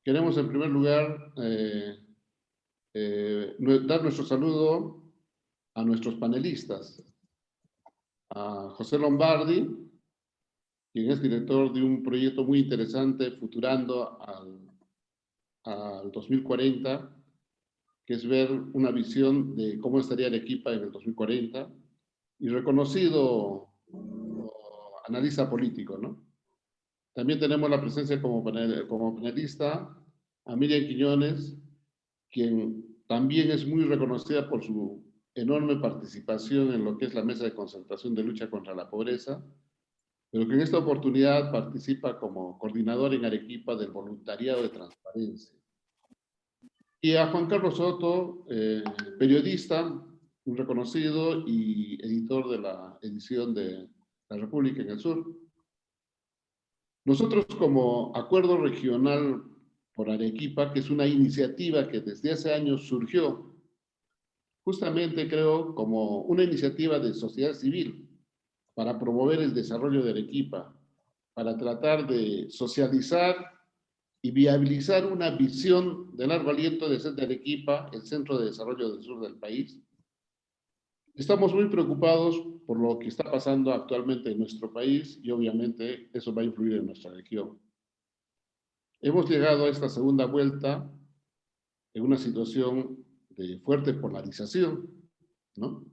Queremos en primer lugar dar nuestro saludo a nuestros panelistas, a José Lombardi, quien es director de un proyecto muy interesante, Futurando al 2040, que es ver una visión de cómo estaría Arequipa en el 2040, y reconocido analista político, ¿no? También tenemos la presencia como panelista a Miriam Quiñones, quien también es muy reconocida por su enorme participación en lo que es la mesa de concertación de lucha contra la pobreza, pero que en esta oportunidad participa como coordinador en Arequipa del voluntariado de transparencia. Y a Juan Carlos Soto, periodista, un reconocido y editor de la edición de La República en el Sur. Nosotros como Acuerdo Regional por Arequipa, que es una iniciativa que desde hace años surgió, justamente creo como una iniciativa de sociedad civil para promover el desarrollo de Arequipa, para tratar de socializar y viabilizar una visión de largo aliento de ser de Arequipa el centro de desarrollo del sur del país. Estamos muy preocupados por lo que está pasando actualmente en nuestro país y obviamente eso va a influir en nuestra región. Hemos llegado a esta segunda vuelta en una situación de fuerte polarización, ¿no?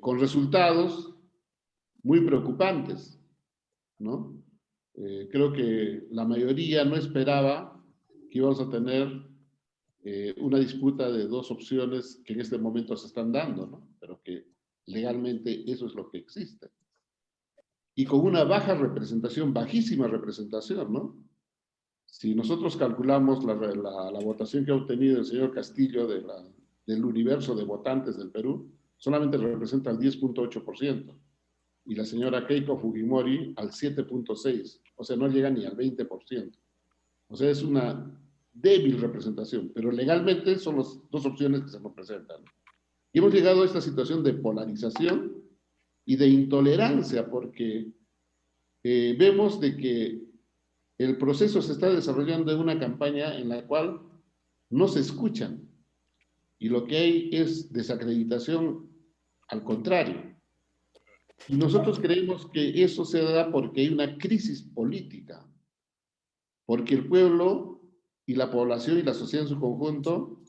Con resultados muy preocupantes, ¿no? Creo que la mayoría no esperaba que íbamos a tener una disputa de dos opciones que en este momento se están dando, ¿no? Pero que legalmente eso es lo que existe. Y con una baja representación, bajísima representación, ¿no? Si nosotros calculamos la votación que ha obtenido el señor Castillo del universo de votantes del Perú, solamente representa el 10.8%, y la señora Keiko Fujimori al 7.6%, o sea, no llega ni al 20%. O sea, es una débil representación, pero legalmente son las dos opciones que se nos presentan. Y hemos llegado a esta situación de polarización y de intolerancia, porque vemos de que el proceso se está desarrollando en una campaña en la cual no se escuchan y lo que hay es desacreditación al contrario. Y nosotros creemos que eso se da porque hay una crisis política, porque el pueblo y la población y la sociedad en su conjunto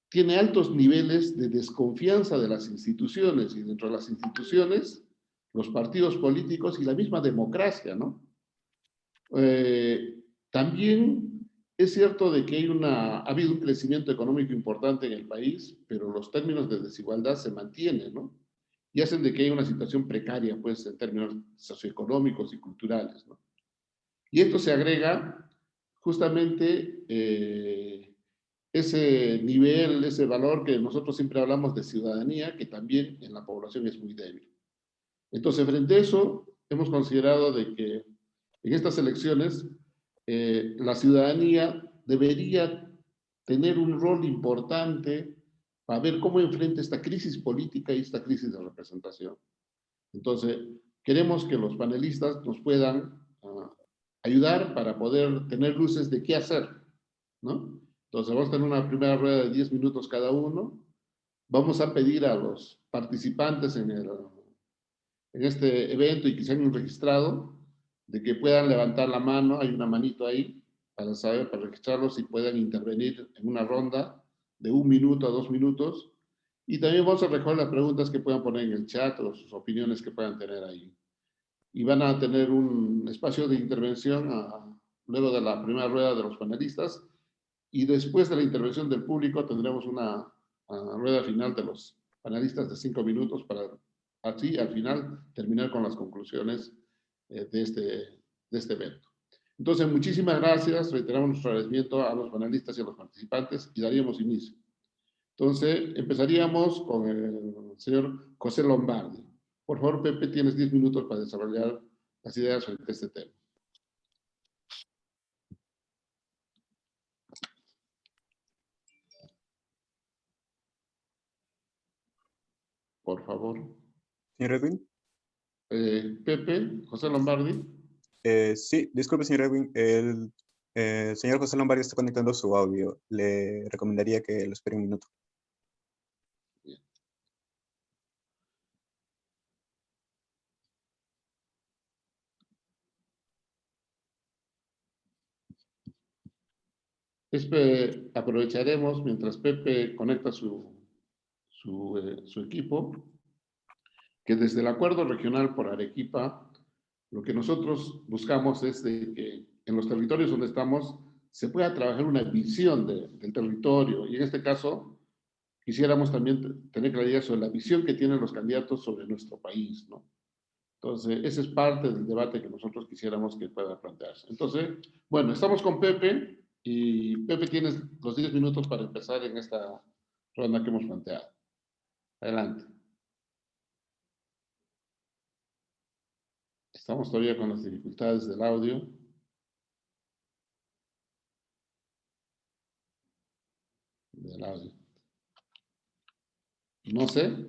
tiene altos niveles de desconfianza de las instituciones y dentro de las instituciones, los partidos políticos y la misma democracia, ¿no? También es cierto de que ha habido un crecimiento económico importante en el país, pero los términos de desigualdad se mantienen, ¿no? Y hacen de que haya una situación precaria, pues, en términos socioeconómicos y culturales, ¿no? Y esto se agrega justamente ese nivel, ese valor que nosotros siempre hablamos de ciudadanía, que también en la población es muy débil. Entonces, frente a eso, hemos considerado de que en estas elecciones la ciudadanía debería tener un rol importante para ver cómo enfrenta esta crisis política y esta crisis de representación. Entonces, queremos que los panelistas nos puedan ayudar para poder tener luces de qué hacer, ¿no? Entonces, vamos a tener una primera rueda de 10 minutos cada uno. Vamos a pedir a los participantes en este evento y que se hayan registrado, de que puedan levantar la mano, hay una manito ahí, para saber, para registrarlos y puedan intervenir en una ronda de 1 minuto a 2 minutos. Y también vamos a recoger las preguntas que puedan poner en el chat o sus opiniones que puedan tener ahí. Y van a tener un espacio de intervención luego de la primera rueda de los panelistas. Y después de la intervención del público tendremos una rueda final de los panelistas de 5 minutos para así al final terminar con las conclusiones de este evento. Entonces, muchísimas gracias. Reiteramos nuestro agradecimiento a los panelistas y a los participantes y daríamos inicio. Entonces, empezaríamos con el señor José Lombardi. Por favor, Pepe, tienes 10 minutos para desarrollar las ideas sobre este tema. Por favor. Señor Edwin. Pepe, José Lombardi. Sí, disculpe, señor Edwin. Señor José Lombardi está conectando su audio. Le recomendaría que lo espere un minuto. Aprovecharemos mientras Pepe conecta su equipo, que desde el Acuerdo Regional por Arequipa, lo que nosotros buscamos es de que en los territorios donde estamos se pueda trabajar una visión del territorio, y en este caso quisiéramos también tener claridad sobre la visión que tienen los candidatos sobre nuestro país, ¿no? Entonces, ese es parte del debate que nosotros quisiéramos que pueda plantearse. Entonces, bueno, estamos con Pepe, y Pepe, tienes los 10 minutos para empezar en esta ronda que hemos planteado. Adelante. Estamos todavía con las dificultades del audio. No sé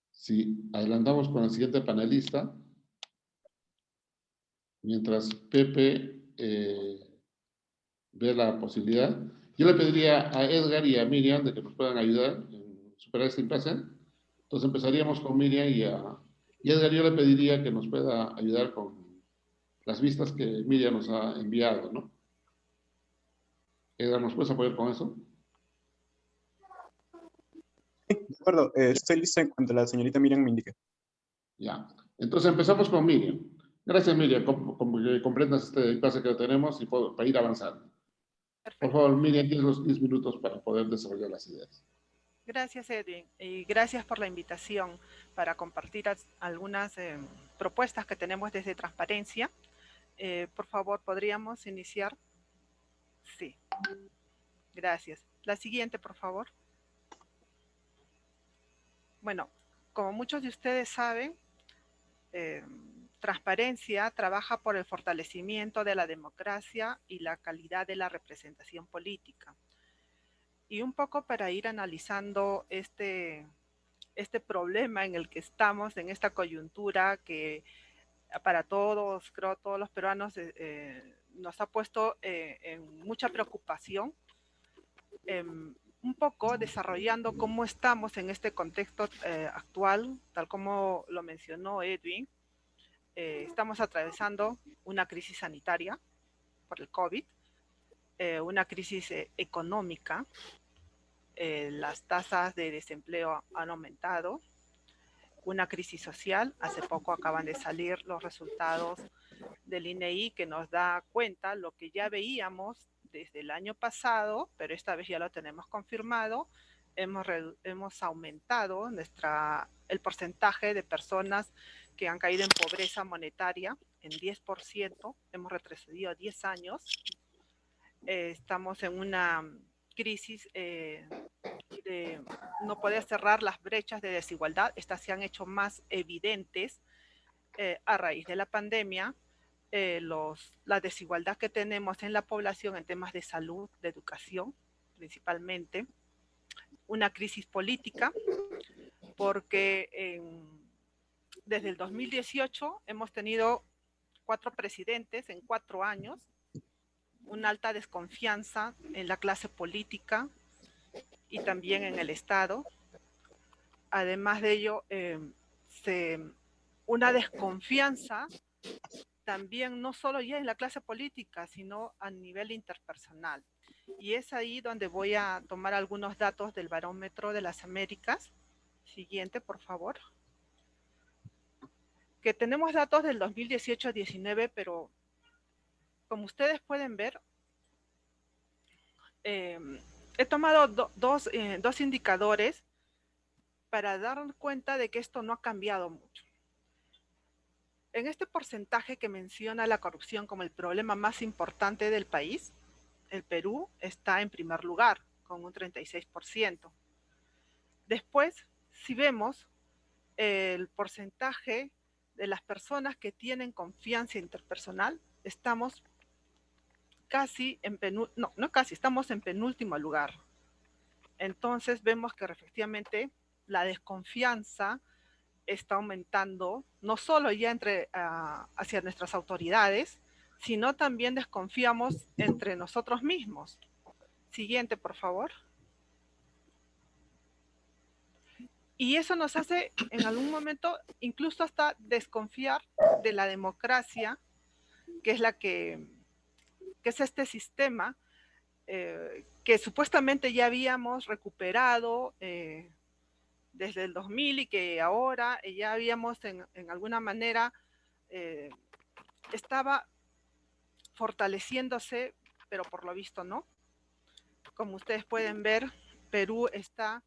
si adelantamos con el siguiente panelista, mientras Pepe ve la posibilidad. Yo le pediría a Edgar y a Miriam de que nos puedan ayudar en superar este impasse. Entonces empezaríamos con Miriam y Edgar, yo le pediría que nos pueda ayudar con las vistas que Miriam nos ha enviado, ¿no? Edgar, ¿nos puedes apoyar con eso? Sí, de acuerdo. Estoy listo en cuanto la señorita Miriam me indique. Ya. Entonces empezamos con Miriam. Gracias, Miriam, como que comprendas este impasse que tenemos y para ir avanzando. Por Perfecto. favor, Miriam, tienes los 10 minutos para poder desarrollar las ideas. Gracias, Edwin, y gracias por la invitación para compartir algunas propuestas que tenemos desde Transparencia. Por favor, ¿podríamos iniciar? Sí. Gracias. La siguiente, por favor. Bueno, como muchos de ustedes saben, Transparencia trabaja por el fortalecimiento de la democracia y la calidad de la representación política. Y un poco para ir analizando este problema en el que estamos, en esta coyuntura que para todos, creo todos los peruanos, nos ha puesto en mucha preocupación, un poco desarrollando cómo estamos en este contexto actual, tal como lo mencionó Edwin. Estamos atravesando una crisis sanitaria por el COVID, una crisis económica, las tasas de desempleo han aumentado, una crisis social. Hace poco acaban de salir los resultados del INEI que nos da cuenta lo que ya veíamos desde el año pasado, pero esta vez ya lo tenemos confirmado. Hemos aumentado el porcentaje de personas que han caído en pobreza monetaria en 10%, hemos retrocedido 10 años. Estamos en una crisis de no poder cerrar las brechas de desigualdad. Estas se han hecho más evidentes a raíz de la pandemia. La desigualdad que tenemos en la población en temas de salud, de educación, principalmente. Una crisis política, porque desde el 2018 hemos tenido 4 presidentes en 4 años, una alta desconfianza en la clase política y también en el Estado. Además de ello, una desconfianza también no solo ya en la clase política, sino a nivel interpersonal. Y es ahí donde voy a tomar algunos datos del Barómetro de las Américas. Siguiente, por favor. Que tenemos datos del 2018-19, pero como ustedes pueden ver, he tomado dos indicadores para dar cuenta de que esto no ha cambiado mucho. En este porcentaje que menciona la corrupción como el problema más importante del país, el Perú está en primer lugar, con un 36%. Después, si vemos el porcentaje de las personas que tienen confianza interpersonal, estamos casi en estamos en penúltimo lugar. Entonces vemos que efectivamente la desconfianza está aumentando, no solo ya hacia nuestras autoridades, sino también desconfiamos entre nosotros mismos. Siguiente, por favor. Y eso nos hace en algún momento incluso hasta desconfiar de la democracia, que es este sistema que supuestamente ya habíamos recuperado desde el 2000 y que ahora ya habíamos en alguna manera estaba fortaleciéndose, pero por lo visto no. Como ustedes pueden ver, Perú está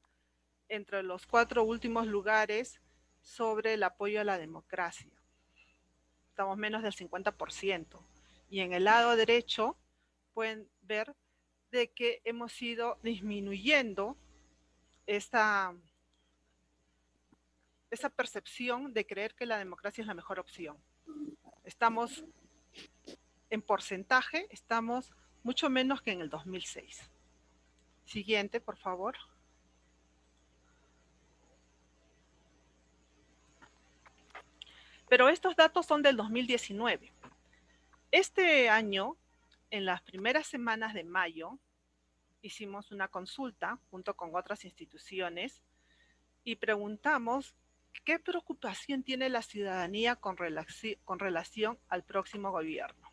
entre los 4 últimos lugares sobre el apoyo a la democracia. Estamos menos del 50%. Y en el lado derecho pueden ver de que hemos ido disminuyendo esa percepción de creer que la democracia es la mejor opción. Estamos en porcentaje, estamos mucho menos que en el 2006. Siguiente, por favor. Pero estos datos son del 2019. Este año, en las primeras semanas de mayo, hicimos una consulta junto con otras instituciones y preguntamos qué preocupación tiene la ciudadanía con relación al próximo gobierno.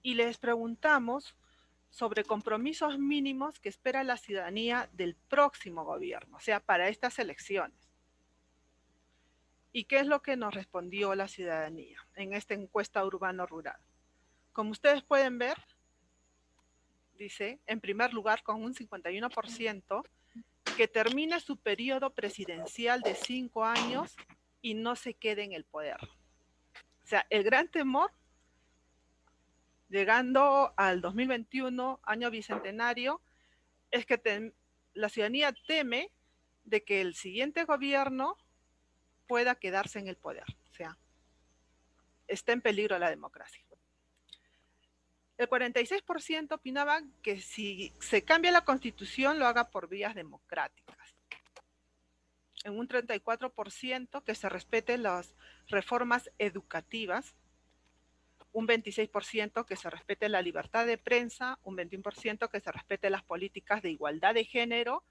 Y les preguntamos sobre compromisos mínimos que espera la ciudadanía del próximo gobierno, o sea, para estas elecciones. ¿Y qué es lo que nos respondió la ciudadanía en esta encuesta urbano-rural? Como ustedes pueden ver, dice, en primer lugar, con un 51%, que termine su periodo presidencial de 5 años y no se quede en el poder. O sea, el gran temor, llegando al 2021, año bicentenario, es que la ciudadanía teme de que el siguiente gobierno pueda quedarse en el poder. O sea, está en peligro la democracia. El 46% opinaba que si se cambia la constitución lo haga por vías democráticas. En un 34% que se respeten las reformas educativas, un 26% que se respete la libertad de prensa, un 21% que se respete las políticas de igualdad de género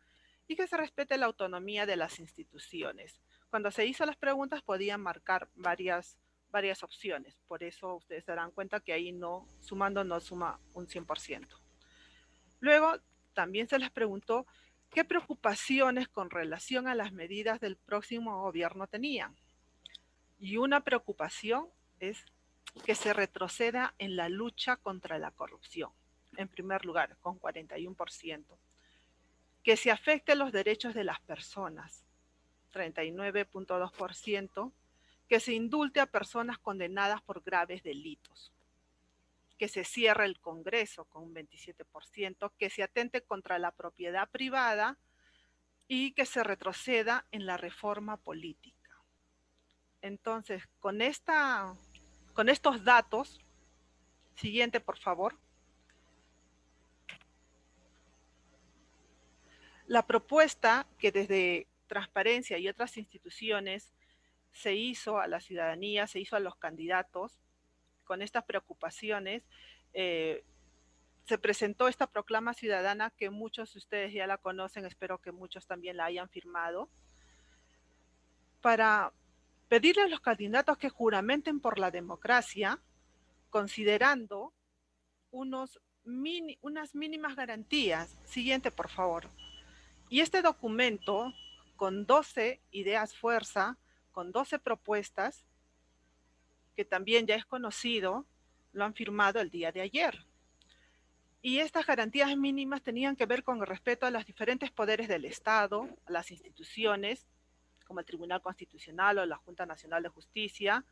y que se respete la autonomía de las instituciones. Cuando se hizo las preguntas podían marcar varias opciones, por eso ustedes se darán cuenta que ahí sumando no suma un 100%. Luego también se les preguntó qué preocupaciones con relación a las medidas del próximo gobierno tenían. Y una preocupación es que se retroceda en la lucha contra la corrupción, en primer lugar, con 41%. Que se afecten los derechos de las personas, 39.2%, que se indulte a personas condenadas por graves delitos, que se cierre el Congreso con un 27%, que se atente contra la propiedad privada y que se retroceda en la reforma política. Entonces, con estos datos, siguiente por favor, la propuesta que desde Transparencia y otras instituciones se hizo a la ciudadanía, se hizo a los candidatos con estas preocupaciones, se presentó esta proclama ciudadana que muchos de ustedes ya la conocen, espero que muchos también la hayan firmado, para pedirle a los candidatos que juramenten por la democracia, considerando unas mínimas garantías. Siguiente, por favor. Y este documento, con 12 ideas fuerza, con 12 propuestas, que también ya es conocido, lo han firmado el día de ayer. Y estas garantías mínimas tenían que ver con el respeto a los diferentes poderes del Estado, a las instituciones, como el Tribunal Constitucional o la Junta Nacional de Justicia,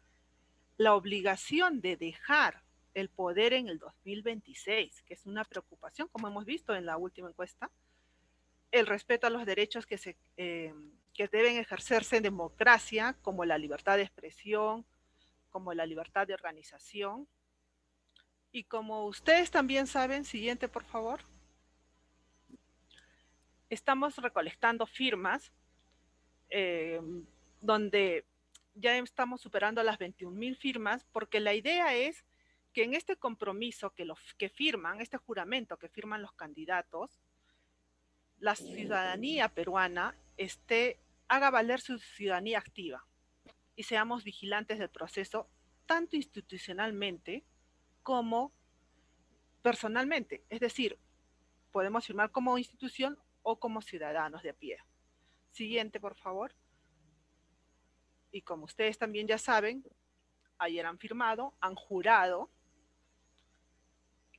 la obligación de dejar el poder en el 2026, que es una preocupación, como hemos visto en la última encuesta, el respeto a los derechos que deben ejercerse en democracia, como la libertad de expresión, como la libertad de organización. Y como ustedes también saben, siguiente por favor, estamos recolectando firmas donde ya estamos superando las 21.000 firmas, porque la idea es que en este compromiso que firman, este juramento que firman los candidatos, la ciudadanía peruana haga valer su ciudadanía activa y seamos vigilantes del proceso, tanto institucionalmente como personalmente. Es decir, podemos firmar como institución o como ciudadanos de a pie. Siguiente, por favor. Y como ustedes también ya saben, ayer han firmado, han jurado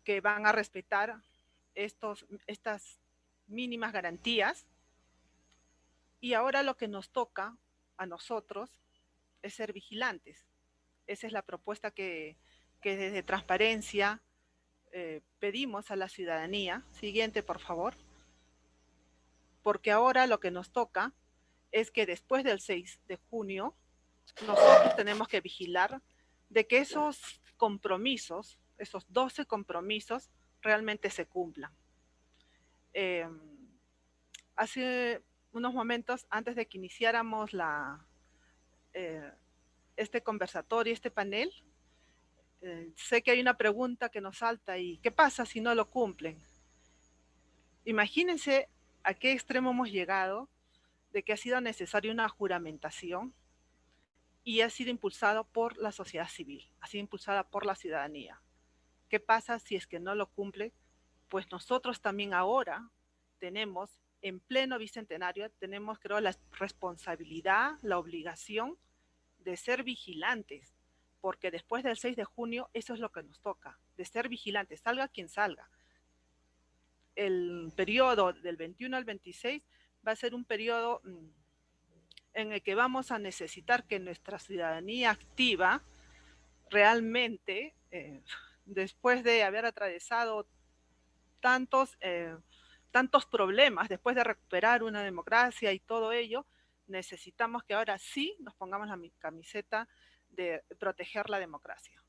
que van a respetar estas mínimas garantías, y ahora lo que nos toca a nosotros es ser vigilantes. Esa es la propuesta que desde Transparencia pedimos a la ciudadanía. Siguiente, por favor. Porque ahora lo que nos toca es que después del 6 de junio nosotros tenemos que vigilar de que esos compromisos, esos 12 compromisos, realmente se cumplan. Hace unos momentos, antes de que iniciáramos este conversatorio, este panel, sé que hay una pregunta que nos salta y ¿qué pasa si no lo cumplen? Imagínense a qué extremo hemos llegado de que ha sido necesaria una juramentación y ha sido impulsado por la sociedad civil, ha sido impulsada por la ciudadanía. ¿Qué pasa si es que no lo cumple? Pues nosotros también ahora tenemos, en pleno bicentenario, tenemos, creo, la responsabilidad, la obligación de ser vigilantes, porque después del 6 de junio eso es lo que nos toca, de ser vigilantes, salga quien salga. El periodo del 21 al 26 va a ser un periodo en el que vamos a necesitar que nuestra ciudadanía activa realmente, después de haber atravesado tantos problemas, después de recuperar una democracia y todo ello, necesitamos que ahora sí nos pongamos la camiseta de proteger la democracia.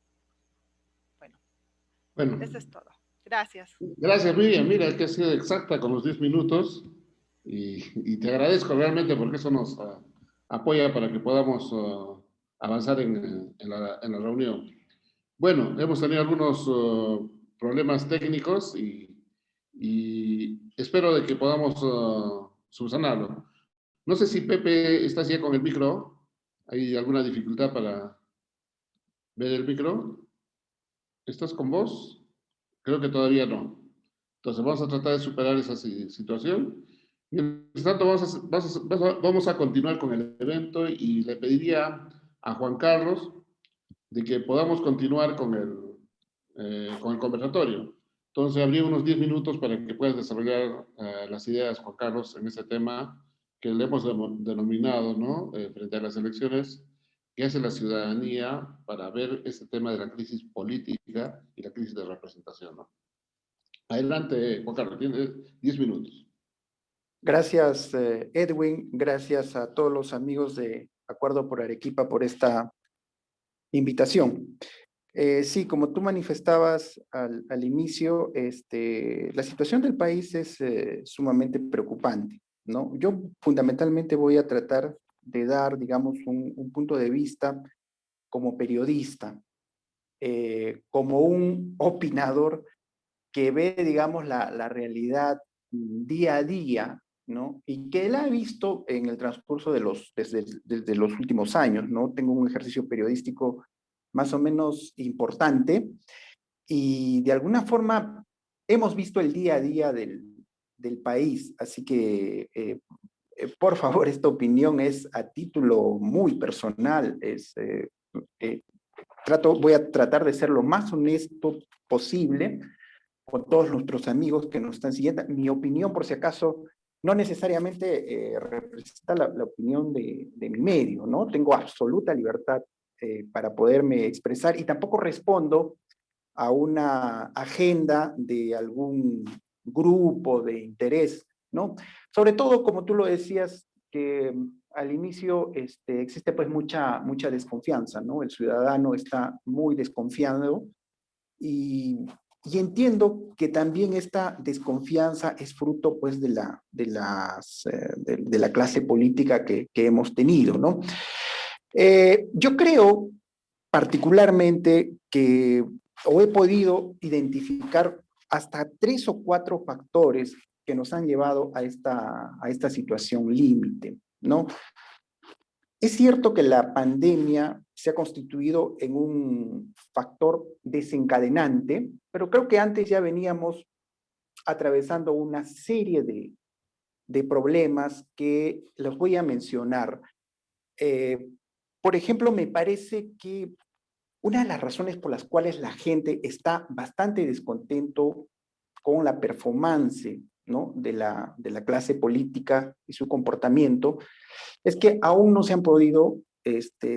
Bueno, eso es todo. Gracias. Gracias, Miriam. Mira, que has sido exacta con los 10 minutos y te agradezco realmente porque eso nos apoya para que podamos avanzar en la reunión. Bueno, hemos tenido algunos problemas técnicos y espero de que podamos subsanarlo. No sé si Pepe estás ya con el micro. ¿Hay alguna dificultad para ver el micro? ¿Estás con vos? Creo que todavía no. Entonces vamos a tratar de superar esa situación. Mientras tanto, vamos a continuar con el evento y le pediría a Juan Carlos de que podamos continuar con el conversatorio. Entonces, habría unos 10 minutos para que puedas desarrollar las ideas, Juan Carlos, en ese tema que le hemos denominado, ¿no? Frente a las elecciones, ¿qué hace la ciudadanía para ver este tema de la crisis política y la crisis de representación, ¿no? Adelante, Juan Carlos, tienes 10 minutos. Gracias, Edwin. Gracias a todos los amigos de Acuerdo por Arequipa por esta invitación. Sí, como tú manifestabas al inicio, la situación del país es sumamente preocupante, ¿no? Yo fundamentalmente voy a tratar de dar, digamos, un punto de vista como periodista, como un opinador que ve, digamos, la realidad día a día, ¿no? Y que él ha visto en el transcurso desde los últimos años, ¿no? Tengo un ejercicio periodístico más o menos importante y de alguna forma hemos visto el día a día del país, así que por favor, esta opinión es a título muy personal, voy a tratar de ser lo más honesto posible con todos nuestros amigos que nos están siguiendo. Mi opinión, por si acaso, no necesariamente representa la opinión de mi medio, ¿no? Tengo absoluta libertad para poderme expresar y tampoco respondo a una agenda de algún grupo de interés, ¿no? Sobre todo, como tú lo decías, que al inicio existe pues mucha desconfianza, ¿no? El ciudadano está muy desconfiado y entiendo que también esta desconfianza es fruto pues de la clase política que hemos tenido, ¿no? Yo creo particularmente que, o he podido identificar hasta 3 o 4 factores que nos han llevado a esta situación límite, ¿no? Es cierto que la pandemia se ha constituido en un factor desencadenante, pero creo que antes ya veníamos atravesando una serie de problemas que los voy a mencionar. Eh, por ejemplo, me parece que una de las razones por las cuales la gente está bastante descontento con la performance, ¿no?, de la clase política y su comportamiento, es que aún no se han podido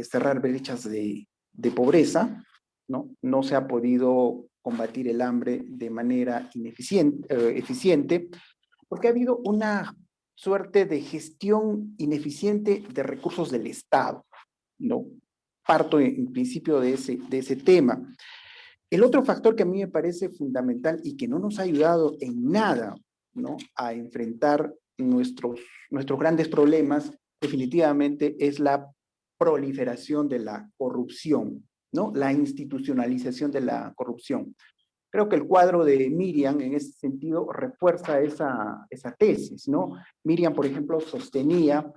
cerrar brechas de pobreza, ¿no? No se ha podido combatir el hambre de manera eficiente, porque ha habido una suerte de gestión ineficiente de recursos del Estado, ¿no? Parto en principio de ese tema. El otro factor que a mí me parece fundamental y que no nos ha ayudado en nada, ¿no?, a enfrentar nuestros grandes problemas, definitivamente es la proliferación de la corrupción, ¿no? La institucionalización de la corrupción. Creo que el cuadro de Miriam, en ese sentido, refuerza esa tesis, ¿no? Miriam, por ejemplo, sostenía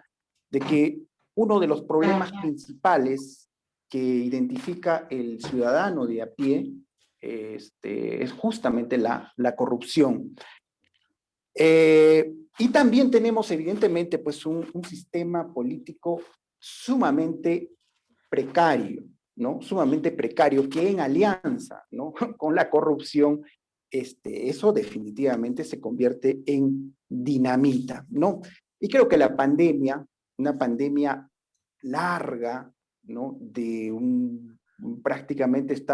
de que uno de los problemas principales que identifica el ciudadano de a pie es justamente la corrupción. Y también tenemos, evidentemente, pues un sistema político sumamente precario, ¿no? Sumamente precario, que en alianza, ¿no?, con la corrupción, eso definitivamente se convierte en dinamita, ¿no? Y creo que la pandemia, una pandemia larga, ¿no?, prácticamente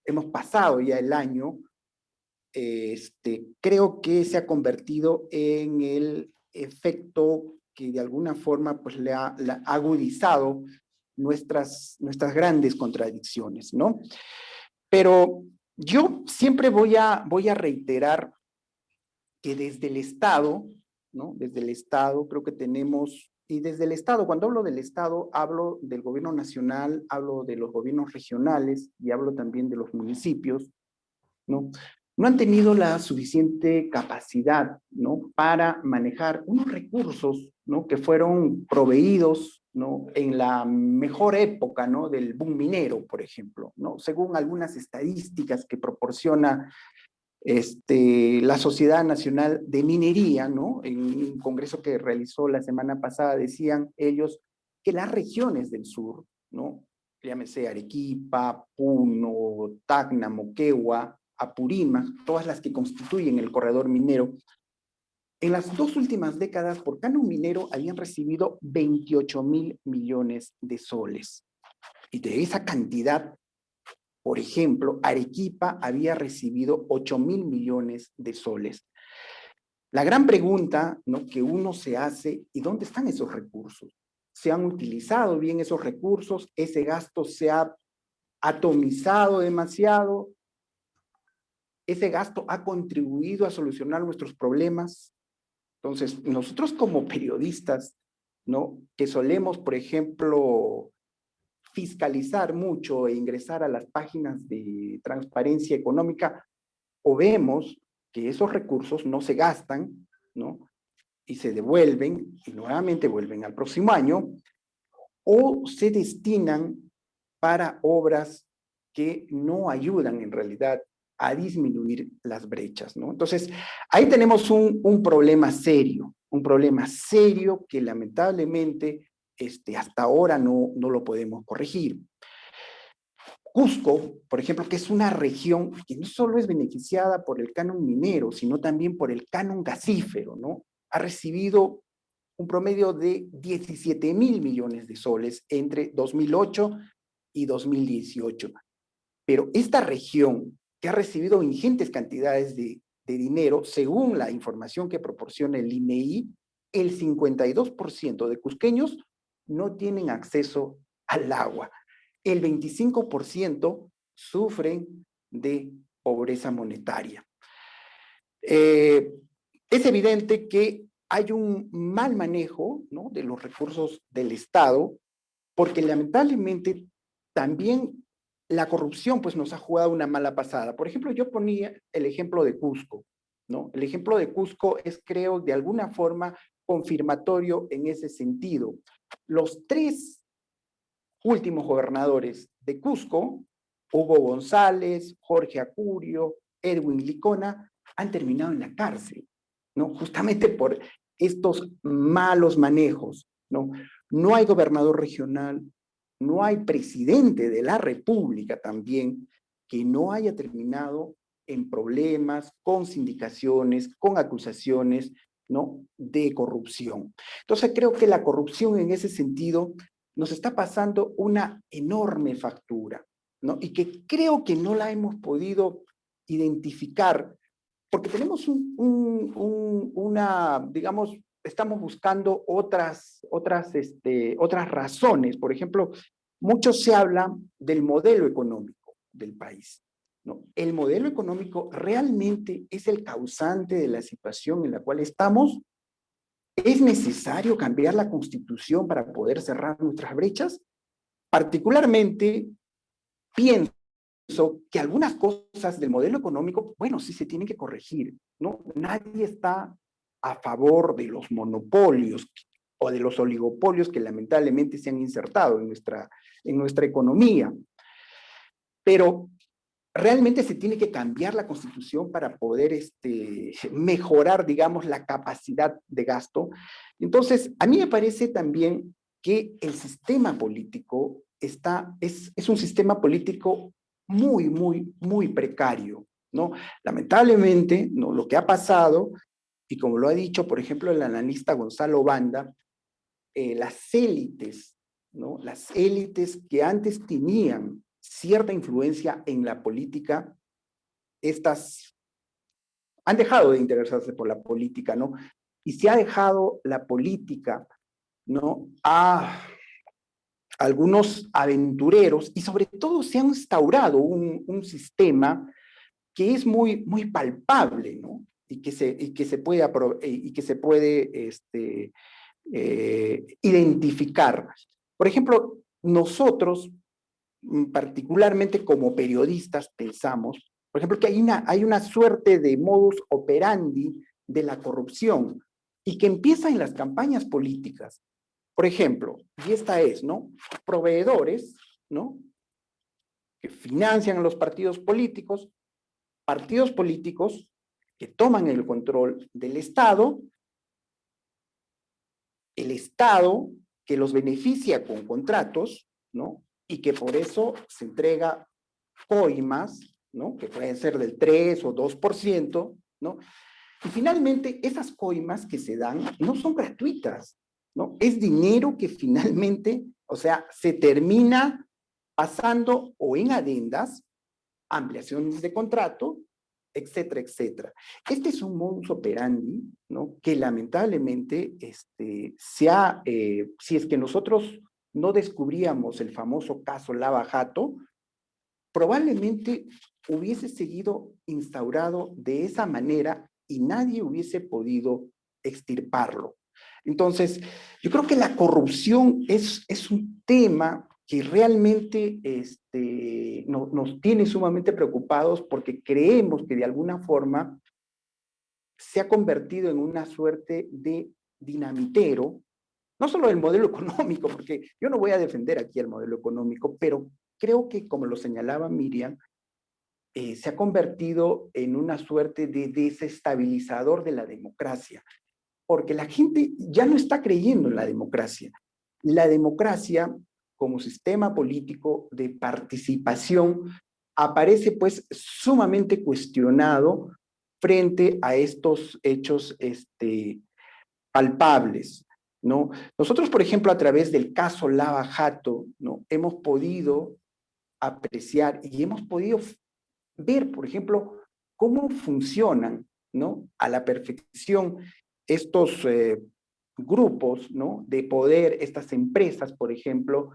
hemos pasado ya el año, creo que se ha convertido en el efecto que de alguna forma pues le ha agudizado nuestras grandes contradicciones, ¿no? Pero yo siempre voy a reiterar que desde el Estado, ¿no? Desde el Estado creo que tenemos, y desde el Estado, cuando hablo del Estado, hablo del gobierno nacional, hablo de los gobiernos regionales y hablo también de los municipios, ¿no? No han tenido la suficiente capacidad, ¿no?, para manejar unos recursos, ¿no?, que fueron proveídos, ¿no?, en la mejor época, ¿no?, del boom minero, por ejemplo, ¿no? Según algunas estadísticas que proporciona la Sociedad Nacional de Minería, ¿no?, en un congreso que realizó la semana pasada, decían ellos que las regiones del sur, ¿no?, llámese Arequipa, Puno, Tacna, Moquegua, Apurímac, todas las que constituyen el corredor minero, en las 2 últimas décadas por canon minero habían recibido 28.000 millones de soles. Y de esa cantidad, por ejemplo, Arequipa había recibido 8.000 millones de soles. La gran pregunta, ¿no?, que uno se hace, ¿y dónde están esos recursos? ¿Se han utilizado bien esos recursos? ¿Ese gasto se ha atomizado demasiado? ¿Ese gasto ha contribuido a solucionar nuestros problemas? Entonces, nosotros como periodistas, ¿no?, que solemos, por ejemplo, fiscalizar mucho e ingresar a las páginas de transparencia económica, o vemos que esos recursos no se gastan, ¿no?, y se devuelven, y nuevamente vuelven al próximo año, o se destinan para obras que no ayudan en realidad a disminuir las brechas, ¿no? Entonces, ahí tenemos un problema serio que lamentablemente hasta ahora no lo podemos corregir. Cusco, por ejemplo, que es una región que no solo es beneficiada por el canon minero, sino también por el canon gasífero, ¿no? Ha recibido un promedio de 17.000 millones de soles entre 2008 y 2018. Pero esta región, que ha recibido ingentes cantidades de dinero, según la información que proporciona el INEI, el 52% de cusqueños no tienen acceso al agua. El 25% sufren de pobreza monetaria. Es evidente que hay un mal manejo, ¿no?, de los recursos del Estado, porque lamentablemente también la corrupción pues nos ha jugado una mala pasada. Por ejemplo, yo ponía el ejemplo de Cusco, ¿no? El ejemplo de Cusco es, creo, de alguna forma confirmatorio en ese sentido. Los 3 últimos gobernadores de Cusco, Hugo González, Jorge Acurio, Edwin Licona, han terminado en la cárcel, ¿no? Justamente por estos malos manejos, ¿no? No hay gobernador regional, no hay presidente de la República también que no haya terminado en problemas, con sindicaciones, con acusaciones, ¿no? De corrupción. Entonces creo que la corrupción en ese sentido nos está pasando una enorme factura, ¿no? Y que creo que no la hemos podido identificar porque tenemos digamos, estamos buscando otras razones. Por ejemplo, mucho se habla del modelo económico del país, ¿no? El modelo económico realmente es el causante de la situación en la cual estamos. ¿Es necesario cambiar la Constitución para poder cerrar nuestras brechas? Particularmente, pienso que algunas cosas del modelo económico, bueno, sí se tienen que corregir, ¿no? Nadie está a favor de los monopolios o de los oligopolios que lamentablemente se han insertado en nuestra economía. Pero realmente se tiene que cambiar la Constitución para poder mejorar, digamos, la capacidad de gasto. Entonces, a mí me parece también que el sistema político es un sistema político muy, muy, muy precario, ¿no? Lamentablemente, ¿no? Lo que ha pasado, y como lo ha dicho, por ejemplo, el analista Gonzalo Banda, las élites, ¿no? Las élites que antes tenían cierta influencia en la política, estas han dejado de interesarse por la política, ¿no? Y se ha dejado la política, ¿no? A algunos aventureros, y sobre todo se ha instaurado un sistema que es muy, muy palpable, ¿no? Y que se puede identificar. Por ejemplo, nosotros, particularmente como periodistas, pensamos, por ejemplo, que hay una suerte de modus operandi de la corrupción y que empieza en las campañas políticas. Por ejemplo, y esta es, ¿no? Proveedores, ¿no? Que financian a los partidos políticos que toman el control del Estado, el Estado que los beneficia con contratos, ¿no? Y que por eso se entrega coimas, ¿no? Que pueden ser del 3 o 2%, ¿no? Y finalmente, esas coimas que se dan no son gratuitas, ¿no? Es dinero que finalmente, o sea, se termina pasando o en adendas, ampliaciones de contrato, etcétera, etcétera. Este es un modus operandi, ¿no? Que lamentablemente si es que nosotros no descubríamos el famoso caso Lava Jato, probablemente hubiese seguido instaurado de esa manera y nadie hubiese podido extirparlo. Entonces, yo creo que la corrupción es un tema que realmente nos tiene sumamente preocupados porque creemos que de alguna forma se ha convertido en una suerte de dinamitero, no solo del modelo económico, porque yo no voy a defender aquí el modelo económico, pero creo que, como lo señalaba Miriam, se ha convertido en una suerte de desestabilizador de la democracia, porque la gente ya no está creyendo en la democracia. La democracia, como sistema político de participación, aparece pues sumamente cuestionado frente a estos hechos palpables, ¿no? Nosotros, por ejemplo, a través del caso Lava Jato, ¿no? Hemos podido apreciar y hemos podido ver, por ejemplo, cómo funcionan, ¿no? A la perfección estos grupos, ¿no? De poder, estas empresas, por ejemplo,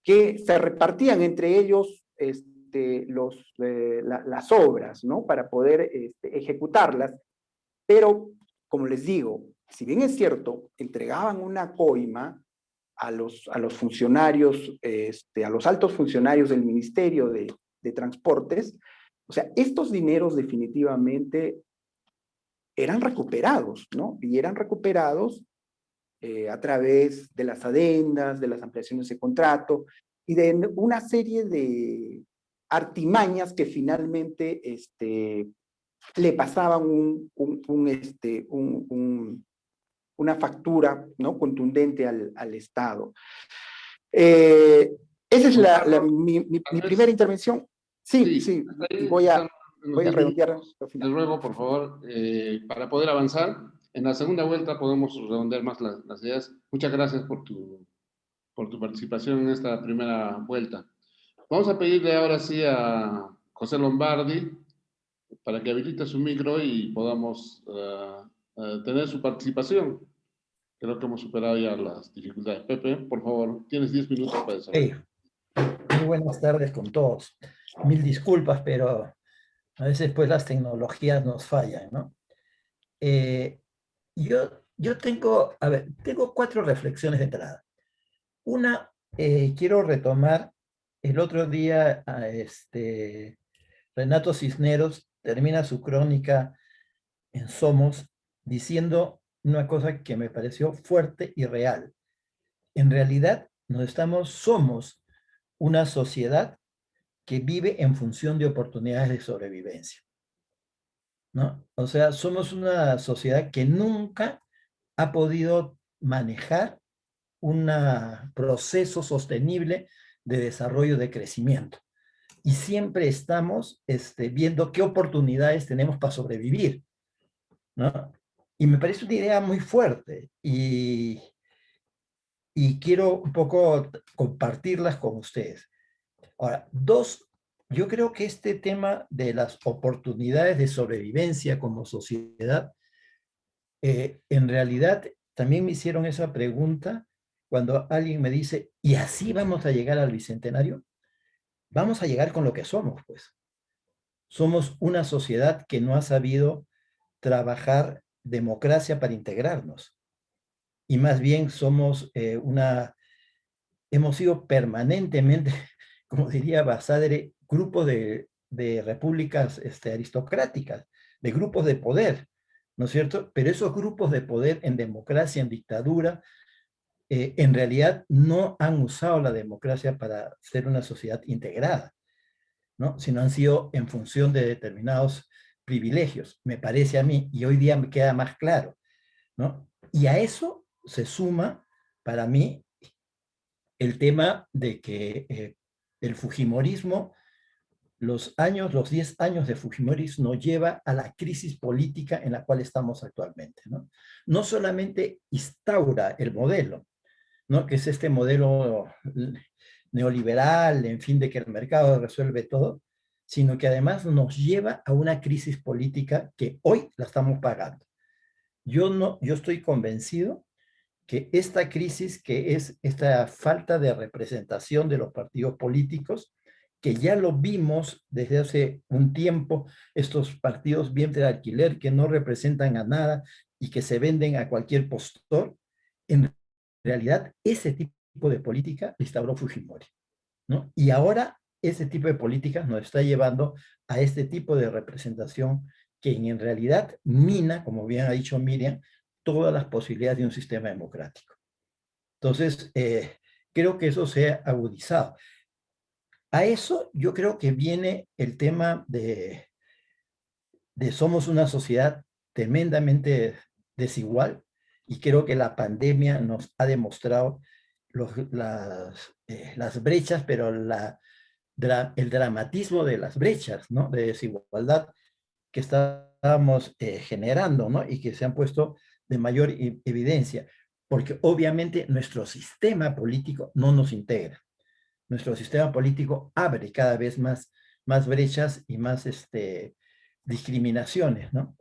que se repartían entre ellos las obras, ¿no? Para poder ejecutarlas, pero, como les digo, si bien es cierto, entregaban una coima a los funcionarios, a los altos funcionarios del Ministerio de Transportes, o sea, estos dineros definitivamente eran recuperados, ¿no? Y eran recuperados a través de las adendas, de las ampliaciones de contrato y de una serie de artimañas que finalmente le pasaban una factura, ¿no?, contundente al Estado. Esa es mi primera intervención. Sí, voy a redondear. Te ruego, por favor, para poder avanzar. En la segunda vuelta podemos redondear más las ideas. Muchas gracias por tu participación en esta primera vuelta. Vamos a pedirle ahora sí a José Lombardi para que habilite su micro y podamos tener su participación. Creo que hemos superado ya las dificultades. Pepe, por favor, tienes 10 minutos para desarrollar. Muy buenas tardes con todos. Mil disculpas, pero a veces pues las tecnologías nos fallan, ¿no? Yo tengo 4 reflexiones de entrada. Una, quiero retomar el otro día Renato Cisneros termina su crónica en Somos diciendo una cosa que me pareció fuerte y real. En realidad, somos una sociedad que vive en función de oportunidades de sobrevivencia, ¿no? O sea, somos una sociedad que nunca ha podido manejar un proceso sostenible de desarrollo, de crecimiento. Y siempre estamos viendo qué oportunidades tenemos para sobrevivir, ¿no? Y me parece una idea muy fuerte y quiero un poco compartirlas con ustedes. Ahora, yo creo que este tema de las oportunidades de sobrevivencia como sociedad, en realidad también me hicieron esa pregunta cuando alguien me dice, ¿y así vamos a llegar al Bicentenario? Vamos a llegar con lo que somos, pues. Somos una sociedad que no ha sabido trabajar democracia para integrarnos. Y más bien hemos sido permanentemente, como diría Basadre, grupos de repúblicas aristocráticas, de grupos de poder, ¿no es cierto? Pero esos grupos de poder en democracia, en dictadura, en realidad no han usado la democracia para ser una sociedad integrada, ¿no? Sino han sido en función de determinados privilegios, me parece a mí, y hoy día me queda más claro, ¿no? Y a eso se suma, para mí, el tema de que el fujimorismo, los 10 años de fujimorismo nos lleva a la crisis política en la cual estamos actualmente, ¿no? No solamente instaura el modelo, ¿no?, que es este modelo neoliberal, en fin, de que el mercado resuelve todo, sino que además nos lleva a una crisis política que hoy la estamos pagando. Yo estoy convencido que esta crisis, que es esta falta de representación de los partidos políticos, que ya lo vimos desde hace un tiempo, estos partidos vientre de alquiler que no representan a nada y que se venden a cualquier postor, en realidad ese tipo de política instauró Fujimori, ¿no? Y ahora ese tipo de política nos está llevando a este tipo de representación que en realidad mina, como bien ha dicho Miriam, todas las posibilidades de un sistema democrático. Entonces, creo que eso se ha agudizado. A eso yo creo que viene el tema de somos una sociedad tremendamente desigual, y creo que la pandemia nos ha demostrado las brechas, pero el dramatismo de las brechas, ¿no?, de desigualdad que estábamos generando, ¿no?, y que se han puesto de mayor evidencia, porque obviamente nuestro sistema político no nos integra. Nuestro sistema político abre cada vez más brechas y más discriminaciones, ¿no?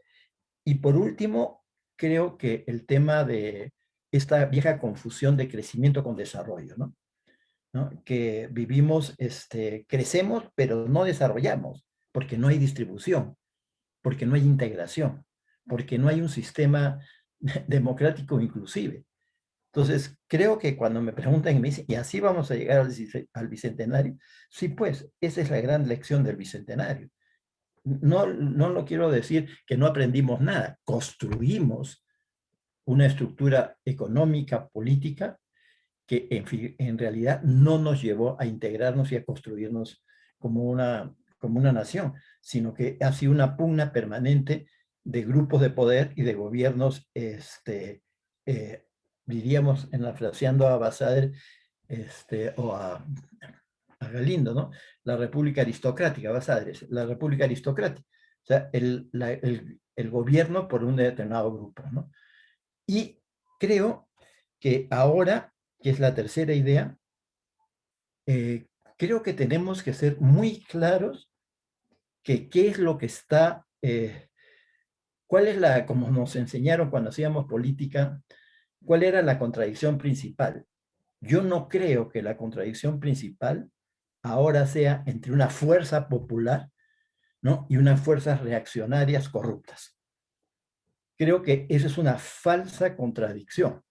Y por último, creo que el tema de esta vieja confusión de crecimiento con desarrollo, ¿no? Que vivimos, crecemos, pero no desarrollamos, porque no hay distribución, porque no hay integración, porque no hay un sistema democrático inclusive. Entonces, creo que cuando me preguntan y me dicen, ¿y así vamos a llegar al bicentenario? Sí, pues, esa es la gran lección del bicentenario. No, no lo quiero decir que no aprendimos nada, construimos una estructura económica, política, que en realidad no nos llevó a integrarnos y a construirnos como una nación, sino que ha sido una pugna permanente de grupos de poder y de gobiernos, eh, diríamos, fraseando a Basadre o a Galindo, ¿no? La república aristocrática, Basadre, la república aristocrática. O sea, el gobierno por un determinado grupo, ¿no? Y creo que ahora, que es la tercera idea, creo que tenemos que ser muy claros que qué es lo que está, cuál es como nos enseñaron cuando hacíamos política, cuál era la contradicción principal. Yo no creo que la contradicción principal ahora sea entre una fuerza popular, ¿no? Y unas fuerzas reaccionarias corruptas. Creo que eso es una falsa contradicción.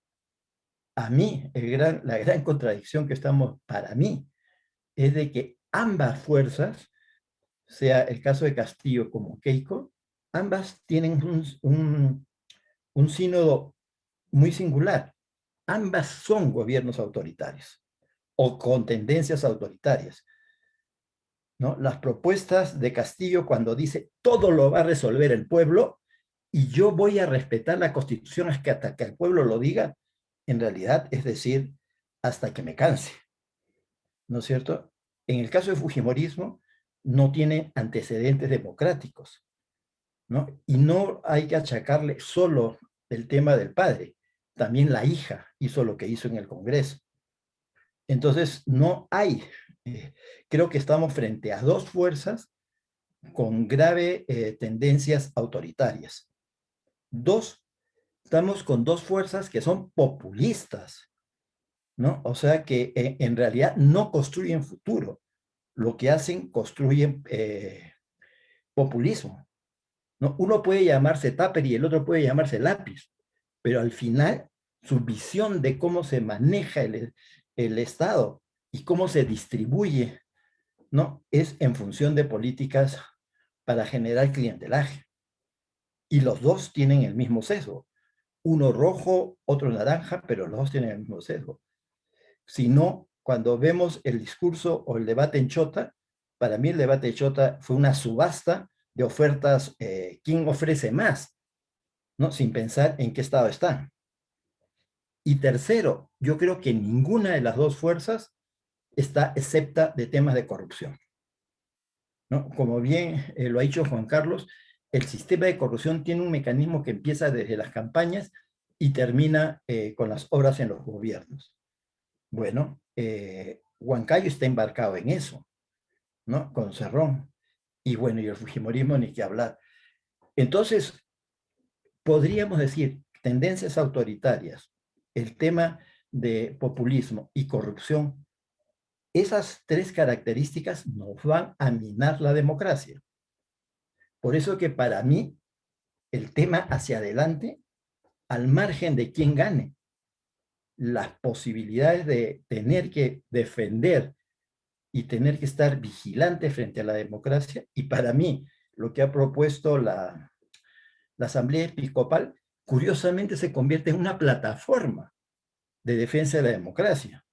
A mí, la gran contradicción que estamos, para mí, es de que ambas fuerzas, sea el caso de Castillo como Keiko, ambas tienen un sínodo muy singular. Ambas son gobiernos autoritarios o con tendencias autoritarias, ¿no? Las propuestas de Castillo cuando dice todo lo va a resolver el pueblo y yo voy a respetar la Constitución hasta que el pueblo lo diga, en realidad es decir, hasta que me canse, ¿no es cierto? En el caso del fujimorismo, no tiene antecedentes democráticos, ¿no? Y no hay que achacarle solo el tema del padre, también la hija hizo lo que hizo en el Congreso. Entonces, no hay, creo que estamos frente a dos fuerzas con grave tendencias autoritarias. Estamos con dos fuerzas que son populistas, ¿no? O sea que en realidad no construyen futuro. Lo que hacen, construyen populismo, ¿no? Uno puede llamarse tupper y el otro puede llamarse lápiz, pero al final su visión de cómo se maneja el Estado y cómo se distribuye, ¿no? Es en función de políticas para generar clientelaje. Y los dos tienen el mismo sesgo. Uno rojo, otro naranja, pero los dos tienen el mismo sesgo. Si no, cuando vemos el discurso o el debate en Chota, para mí el debate en Chota fue una subasta de ofertas, ¿quién ofrece más? ¿No? Sin pensar en qué estado están. Y tercero, yo creo que ninguna de las dos fuerzas está excepta de temas de corrupción, ¿no? Como bien lo ha dicho Juan Carlos, el sistema de corrupción tiene un mecanismo que empieza desde las campañas y termina con las obras en los gobiernos. Bueno, Huancayo está embarcado en eso, ¿no? Con Cerrón. Y bueno, y el fujimorismo ni que hablar. Entonces, podríamos decir, tendencias autoritarias, el tema de populismo y corrupción, esas tres características nos van a minar la democracia. Por eso que para mí, el tema hacia adelante, al margen de quién gane, las posibilidades de tener que defender y tener que estar vigilante frente a la democracia, y para mí, lo que ha propuesto la Asamblea Episcopal, curiosamente se convierte en una plataforma de defensa de la democracia.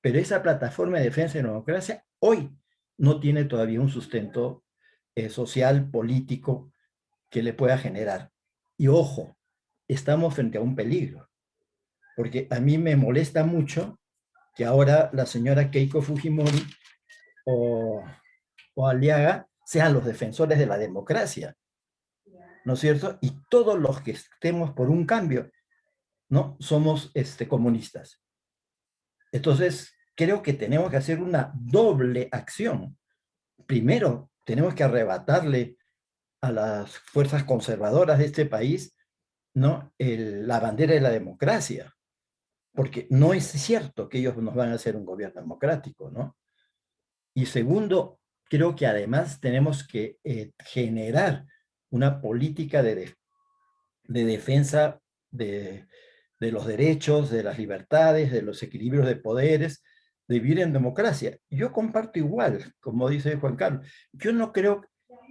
Pero esa plataforma de defensa de la democracia hoy no tiene todavía un sustento social, político, que le pueda generar. Y ojo, estamos frente a un peligro, porque a mí me molesta mucho que ahora la señora Keiko Fujimori o Aliaga sean los defensores de la democracia, ¿no es cierto? Y todos los que estemos por un cambio, ¿no? Somos comunistas. Entonces, creo que tenemos que hacer una doble acción. Primero, tenemos que arrebatarle a las fuerzas conservadoras de este país, ¿no? La bandera de la democracia, porque no es cierto que ellos nos van a hacer un gobierno democrático, ¿no? Y segundo, creo que además tenemos que generar una política de defensa de los derechos, de las libertades, de los equilibrios de poderes, de vivir en democracia. Yo comparto igual, como dice Juan Carlos. Yo no creo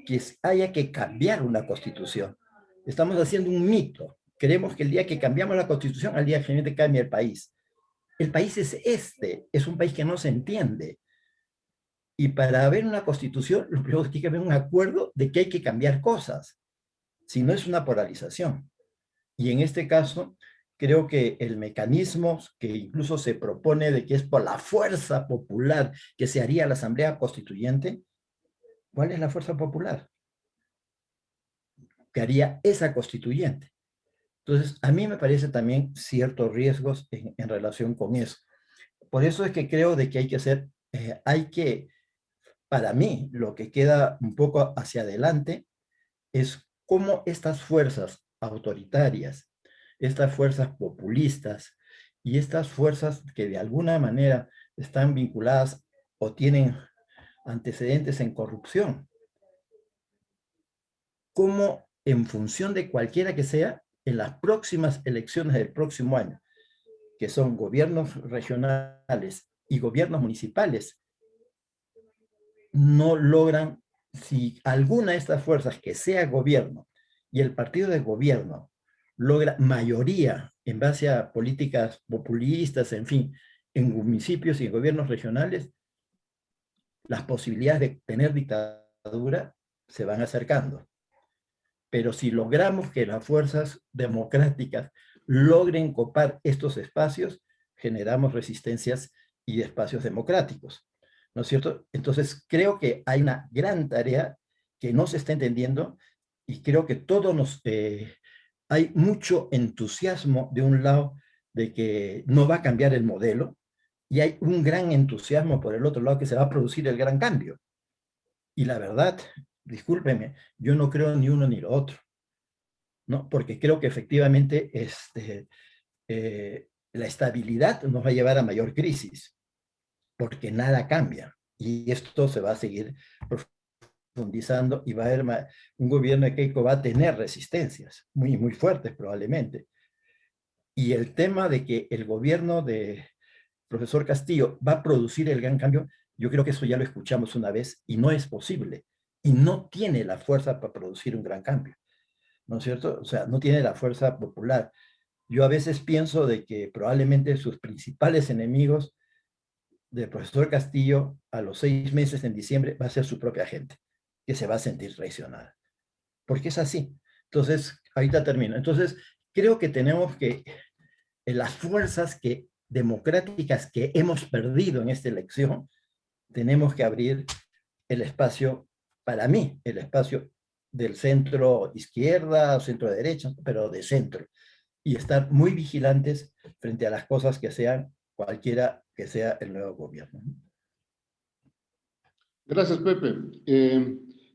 que haya que cambiar una constitución. Estamos haciendo un mito. Creemos que el día que cambiamos la constitución, al día siguiente cambia el país. El país es un país que no se entiende. Y para haber una constitución, lo primero que tiene que haber un acuerdo de que hay que cambiar cosas. Si no, es una polarización. Y en este caso, creo que el mecanismo que incluso se propone de que es por la fuerza popular que se haría la Asamblea Constituyente, ¿cuál es la fuerza popular que haría esa constituyente? Entonces, a mí me parece también ciertos riesgos en relación con eso. Por eso es que creo de que hay que hacer, para mí, lo que queda un poco hacia adelante es cómo estas fuerzas autoritarias, estas fuerzas populistas y estas fuerzas que de alguna manera están vinculadas o tienen antecedentes en corrupción, cómo en función de cualquiera que sea, en las próximas elecciones del próximo año, que son gobiernos regionales y gobiernos municipales, no logran, si alguna de estas fuerzas que sea gobierno y el partido de gobierno logra mayoría en base a políticas populistas, en fin, en municipios y en gobiernos regionales, las posibilidades de tener dictadura se van acercando. Pero si logramos que las fuerzas democráticas logren copar estos espacios, generamos resistencias y espacios democráticos, ¿no es cierto? Entonces, creo que hay una gran tarea que no se está entendiendo y creo que hay mucho entusiasmo de un lado de que no va a cambiar el modelo y hay un gran entusiasmo por el otro lado que se va a producir el gran cambio. Y la verdad, discúlpeme, yo no creo ni uno ni lo otro, ¿no? Porque creo que efectivamente la estabilidad nos va a llevar a mayor crisis, porque nada cambia. Y esto se va a seguir profundizando y va a haber un gobierno de Keiko va a tener resistencias muy, muy fuertes probablemente. Y el tema de que el gobierno de profesor Castillo va a producir el gran cambio, yo creo que eso ya lo escuchamos una vez y no es posible. Y no tiene la fuerza para producir un gran cambio, ¿no es cierto? O sea, no tiene la fuerza popular. Yo a veces pienso de que probablemente sus principales enemigos del profesor Castillo a los 6 meses en diciembre va a ser su propia gente, que se va a sentir traicionada. Porque es así. Entonces, ahorita termino. Entonces, creo que tenemos que, las fuerzas democráticas que hemos perdido en esta elección, tenemos que abrir el espacio, para mí, el espacio del centro izquierda o centro derecha, pero de centro. Y estar muy vigilantes frente a las cosas que sean cualquiera que sea el nuevo gobierno. Gracias, Pepe.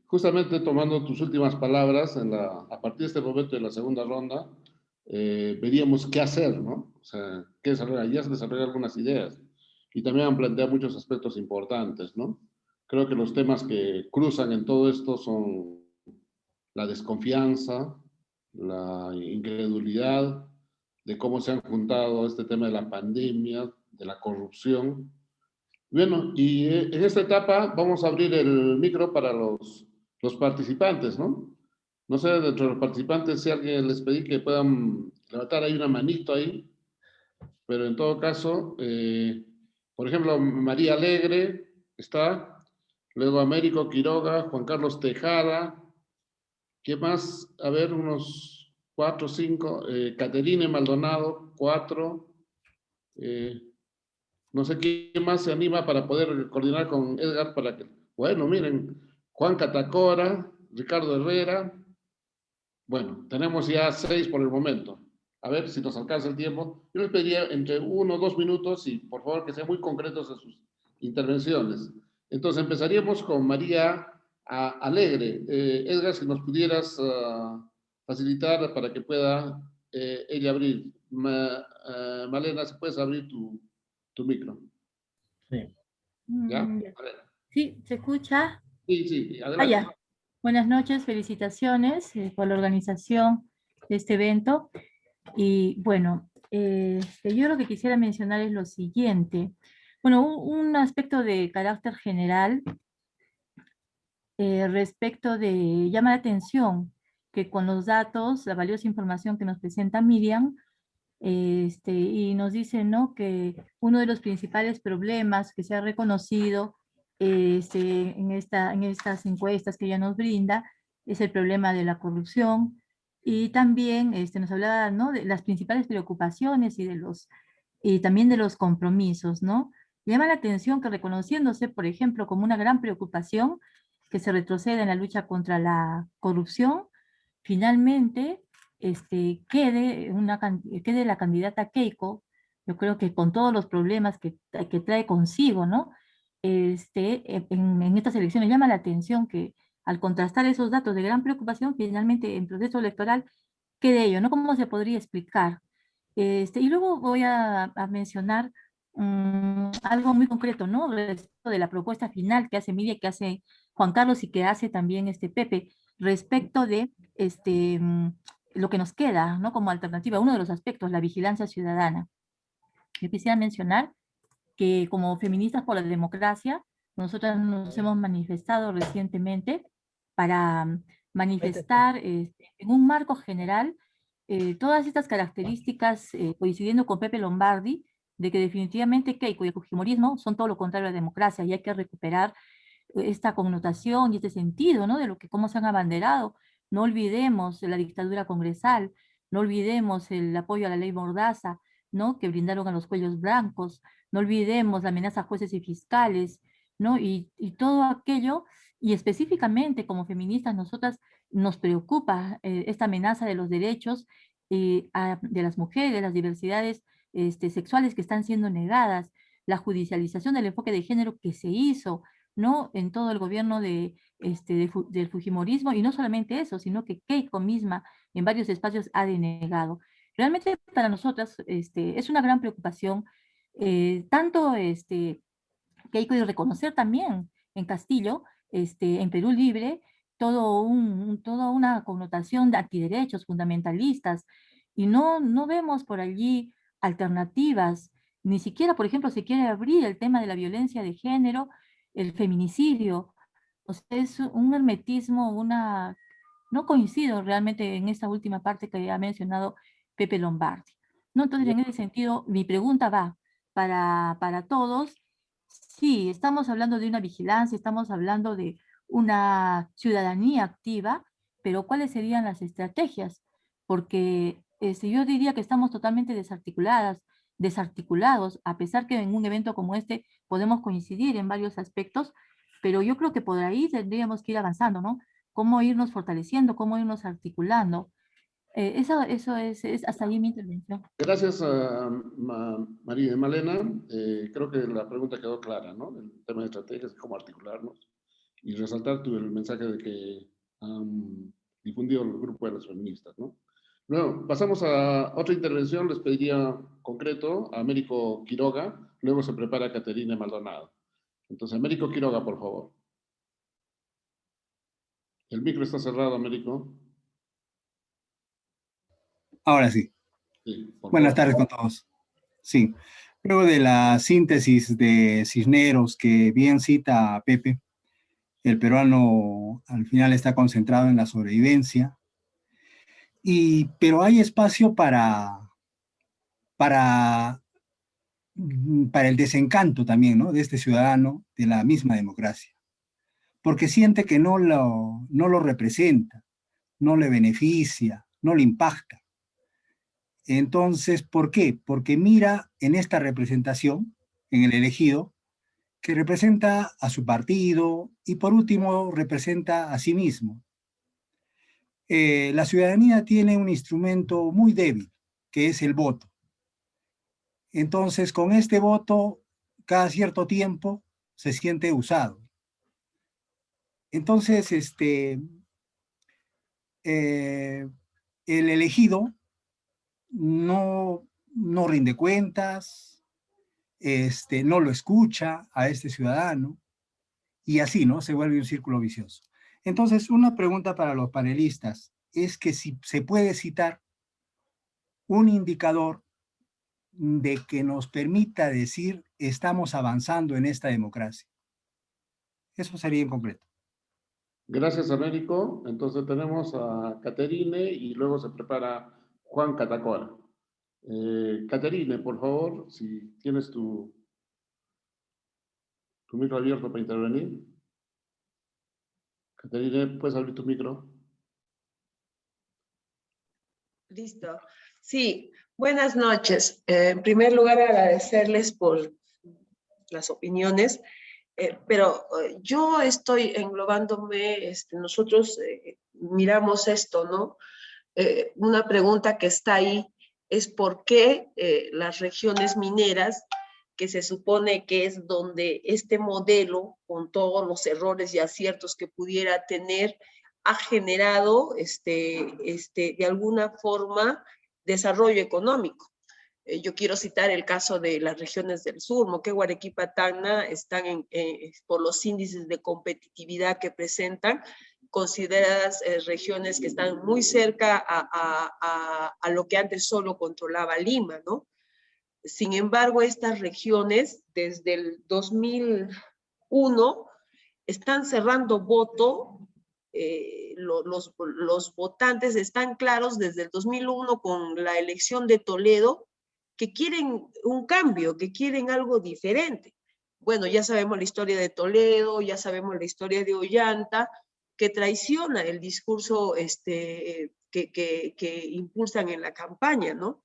Justamente tomando tus últimas palabras, a partir de este momento de la segunda ronda, veríamos qué hacer, ¿no? O sea, qué desarrollar. Ya se desarrollan algunas ideas y también han planteado muchos aspectos importantes, ¿no? Creo que los temas que cruzan en todo esto son la desconfianza, la incredulidad, de cómo se han juntado este tema de la pandemia, de la corrupción. Bueno, y en esta etapa vamos a abrir el micro para los participantes, ¿no? No sé, dentro de los participantes, si alguien les pedí que puedan levantar ahí una manito ahí, pero en todo caso, por ejemplo, María Alegre está, luego Américo Quiroga, Juan Carlos Tejada, ¿qué más? A ver, unos 4 o 5, Caterine Maldonado, 4, no sé quién más se anima para poder coordinar con Edgar para que... Bueno, miren, Juan Catacora, Ricardo Herrera. Bueno, tenemos ya 6 por el momento. A ver si nos alcanza el tiempo. Yo les pediría entre 1 o 2 minutos y por favor que sean muy concretos en sus intervenciones. Entonces empezaríamos con María Alegre. Edgar, si nos pudieras facilitar para que pueda ella abrir. Malena, si puedes abrir tu micro. Sí. ¿Ya? Ya. Sí, ¿se escucha? Sí, sí, adelante. Ya. Buenas noches, felicitaciones por la organización de este evento. Y bueno, Yo lo que quisiera mencionar es lo siguiente. Bueno, un aspecto de carácter general respecto de, llama la atención que con los datos, la valiosa información que nos presenta Miriam, y nos dice, ¿no?, que uno de los principales problemas que se ha reconocido en estas encuestas que ella nos brinda es el problema de la corrupción, y también nos hablaba, ¿no?, de las principales preocupaciones y también de los compromisos, ¿no? Llama la atención que reconociéndose, por ejemplo, como una gran preocupación que se retroceda en la lucha contra la corrupción, finalmente quede la candidata Keiko, yo creo que con todos los problemas que trae consigo, ¿no? En estas elecciones llama la atención que al contrastar esos datos de gran preocupación, finalmente en proceso electoral quede ello, ¿no? ¿Cómo se podría explicar? Y luego voy a mencionar algo muy concreto, ¿no? Respecto de la propuesta final que hace Miriam, que hace Juan Carlos y que hace también Pepe, respecto de lo que nos queda, ¿no?, como alternativa, uno de los aspectos, la vigilancia ciudadana. Yo quisiera mencionar que como feministas por la democracia, nosotras nos hemos manifestado recientemente para manifestar en un marco general todas estas características, coincidiendo con Pepe Lombardi, de que definitivamente Keiko y el fujimorismo son todo lo contrario a la democracia, y hay que recuperar esta connotación y este sentido, ¿no?, de lo que, cómo se han abanderado. No olvidemos la dictadura congresal, no olvidemos el apoyo a la ley Mordaza, ¿no?, que brindaron a los cuellos blancos, no olvidemos la amenaza a jueces y fiscales, ¿no? Y todo aquello, y específicamente como feministas, nosotras nos preocupa esta amenaza de los derechos de las mujeres, las diversidades sexuales que están siendo negadas, la judicialización del enfoque de género que se hizo, ¿no?, en todo el gobierno del fujimorismo, y no solamente eso, sino que Keiko misma en varios espacios ha denegado. Realmente para nosotras es una gran preocupación, tanto Keiko, y reconocer también en Castillo, en Perú Libre, toda una connotación de antiderechos fundamentalistas, y no vemos por allí alternativas, ni siquiera, por ejemplo, se quiere abrir el tema de la violencia de género, el feminicidio. O sea, es un hermetismo, no coincido realmente en esta última parte que ha mencionado Pepe Lombardi, ¿no? Entonces, en ese sentido, mi pregunta va para todos. Sí, estamos hablando de una vigilancia, estamos hablando de una ciudadanía activa, pero ¿cuáles serían las estrategias? Porque yo diría que estamos totalmente desarticulados, a pesar que en un evento como este podemos coincidir en varios aspectos, pero yo creo que por ahí tendríamos que ir avanzando, ¿no? Cómo irnos fortaleciendo, cómo irnos articulando. Eso es hasta ahí mi intervención. Gracias a María y Malena. Creo que la pregunta quedó clara, ¿no? El tema de estrategias, cómo articularnos, y resaltar el mensaje de que han difundido el grupo de las feministas, ¿no? Luego, pasamos a otra intervención. Les pediría concreto a Américo Quiroga, luego se prepara Caterina Maldonado. Entonces, Américo Quiroga, por favor. El micro está cerrado, Américo. Ahora sí. Sí, buenas tardes con todos. Sí, luego de la síntesis de Cisneros que bien cita a Pepe, el peruano al final está concentrado en la sobrevivencia, pero hay espacio para el desencanto también, ¿no?, de este ciudadano de la misma democracia, porque siente que no lo representa, no le beneficia, no le impacta. Entonces, ¿por qué? Porque mira en esta representación, en el elegido, que representa a su partido y por último representa a sí mismo. La ciudadanía tiene un instrumento muy débil, que es el voto. Entonces, con este voto, cada cierto tiempo se siente usado. Entonces, el elegido no rinde cuentas, no lo escucha a este ciudadano, y así, ¿no?, se vuelve un círculo vicioso. Entonces, una pregunta para los panelistas es que si se puede citar un indicador de que nos permita decir estamos avanzando en esta democracia. Eso sería en concreto. Gracias, Américo. Entonces tenemos a Caterine y luego se prepara Juan Catacora. Caterine, por favor, si tienes tu micro abierto para intervenir. Caterine, ¿puedes abrir tu micro? Listo. Sí, buenas noches. En primer lugar, agradecerles por las opiniones, pero yo estoy englobándome, nosotros miramos esto, ¿no? Una pregunta que está ahí es por qué las regiones mineras, que se supone que es donde este modelo, con todos los errores y aciertos que pudiera tener, ha generado de alguna forma desarrollo económico. Yo quiero citar el caso de las regiones del sur, Moquegua, Arequipa, Tacna, están por los índices de competitividad que presentan, consideradas regiones que están muy cerca a lo que antes solo controlaba Lima, ¿no? Sin embargo, estas regiones, desde el 2001, están cerrando voto. Los votantes están claros desde el 2001 con la elección de Toledo, que quieren un cambio, que quieren algo diferente. Bueno, ya sabemos la historia de Toledo, ya sabemos la historia de Ollanta, que traiciona el discurso que impulsan en la campaña, ¿no?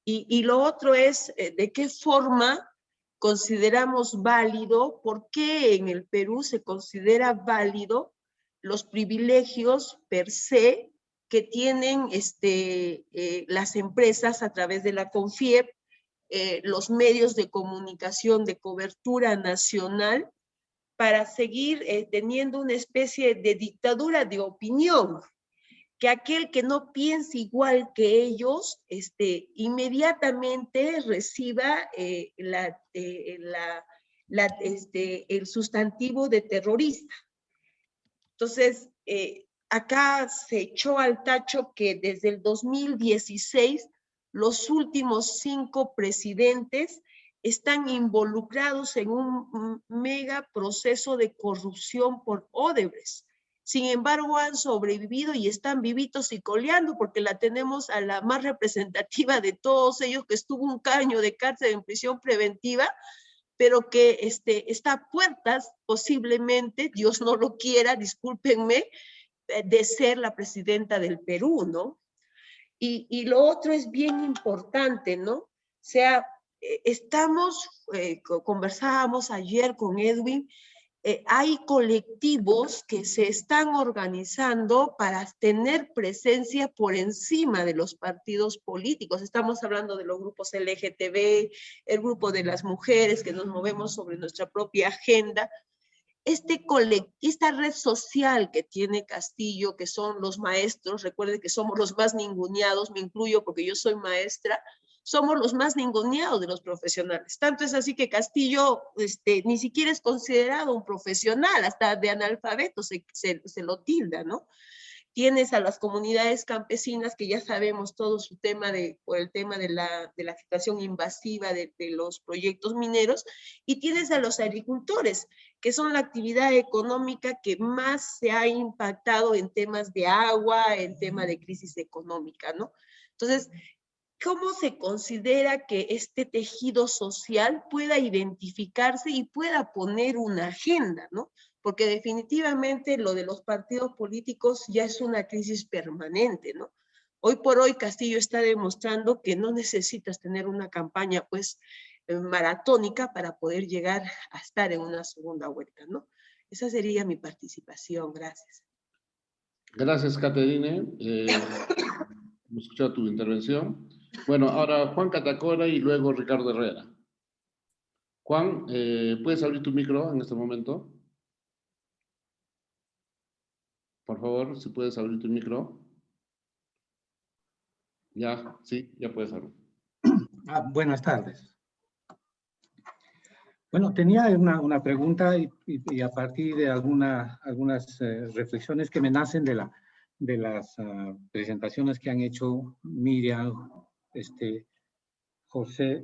Y lo otro es de qué forma consideramos válido, por qué en el Perú se considera válido los privilegios per se que tienen las empresas a través de la CONFIEP, los medios de comunicación de cobertura nacional, para seguir teniendo una especie de dictadura de opinión, que aquel que no piense igual que ellos, inmediatamente reciba el sustantivo de terrorista. Entonces, acá se echó al tacho que desde el 2016 los últimos 5 presidentes están involucrados en un mega proceso de corrupción por Odebrecht. Sin embargo, han sobrevivido y están vivitos y coleando, porque la tenemos a la más representativa de todos ellos, que estuvo un año de cárcel en prisión preventiva, pero que está a puertas, posiblemente, Dios no lo quiera, discúlpenme, de ser la presidenta del Perú, ¿no? Y lo otro es bien importante, ¿no? O sea, conversábamos ayer con Edwin, hay colectivos que se están organizando para tener presencia por encima de los partidos políticos. Estamos hablando de los grupos LGTB, el grupo de las mujeres que nos movemos sobre nuestra propia agenda. Esta red social que tiene Castillo, que son los maestros, recuerden que somos los más ninguneados, me incluyo porque yo soy maestra, somos los más ninguneados de los profesionales. Tanto es así que Castillo ni siquiera es considerado un profesional, hasta de analfabeto se lo tilda, ¿no? Tienes a las comunidades campesinas, que ya sabemos todo su tema por el tema de la situación invasiva de los proyectos mineros, y tienes a los agricultores, que son la actividad económica que más se ha impactado en temas de agua, en tema de crisis económica, ¿no? Entonces, ¿cómo se considera que este tejido social pueda identificarse y pueda poner una agenda, ¿no? Porque definitivamente lo de los partidos políticos ya es una crisis permanente, ¿no? Hoy por hoy Castillo está demostrando que no necesitas tener una campaña, pues, maratónica para poder llegar a estar en una segunda vuelta, ¿no? Esa sería mi participación. Gracias. Gracias, Caterine. Hemos escuchado tu intervención. Bueno, ahora Juan Catacora y luego Ricardo Herrera. Juan, ¿puedes abrir tu micro en este momento? Por favor, si puedes abrir tu micro. Ya, sí, ya puedes abrir. Buenas tardes. Bueno, tenía una pregunta y a partir de algunas reflexiones que me nacen de las presentaciones que han hecho Miriam, José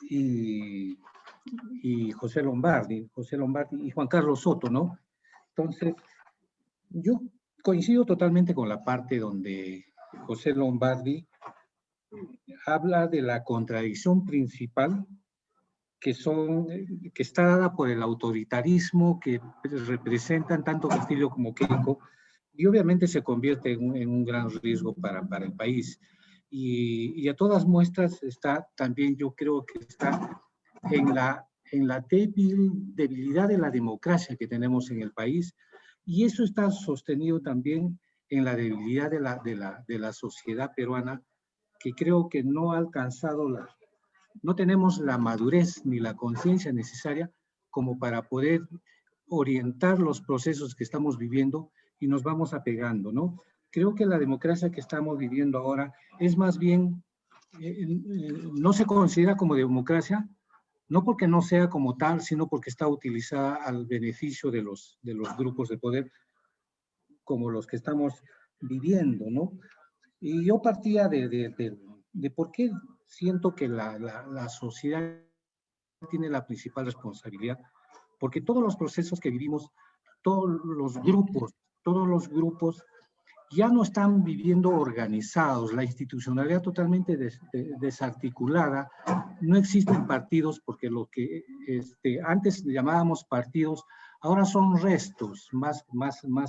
y José Lombardi y Juan Carlos Soto, ¿no? Entonces, yo coincido totalmente con la parte donde José Lombardi habla de la contradicción principal que está dada por el autoritarismo que representan tanto Castillo como Keiko, y obviamente se convierte en un gran riesgo para el país. Y a todas muestras está también, yo creo que está en la debilidad de la democracia que tenemos en el país, y eso está sostenido también en la debilidad de la sociedad peruana, que creo que no ha alcanzado no tenemos la madurez ni la conciencia necesaria como para poder orientar los procesos que estamos viviendo y nos vamos apegando, ¿no? Creo que la democracia que estamos viviendo ahora es más bien, no se considera como democracia, no porque no sea como tal, sino porque está utilizada al beneficio de los grupos de poder como los que estamos viviendo, ¿no? Y yo partía de por qué siento que la sociedad tiene la principal responsabilidad, porque todos los procesos que vivimos, todos los grupos ya no están viviendo organizados, la institucionalidad totalmente desarticulada, no existen partidos, porque lo que antes llamábamos partidos, ahora son restos, más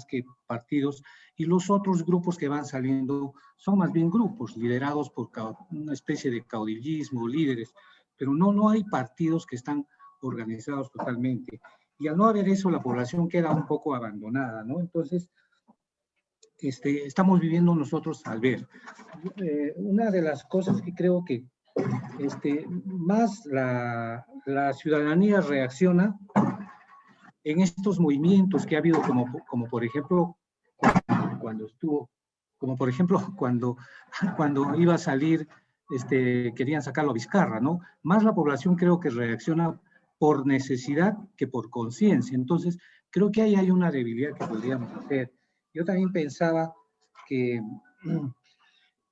que partidos, y los otros grupos que van saliendo son más bien grupos liderados por una especie de caudillismo, líderes, pero no hay partidos que están organizados totalmente. Y al no haber eso, la población queda un poco abandonada, ¿no? Entonces, estamos viviendo nosotros al ver. Una de las cosas que creo que más la ciudadanía reacciona en estos movimientos que ha habido, como por ejemplo, cuando iba a salir, querían sacarlo a Vizcarra, ¿no? Más la población creo que reacciona por necesidad que por conciencia. Entonces, creo que ahí hay una debilidad que podríamos hacer. Yo también pensaba que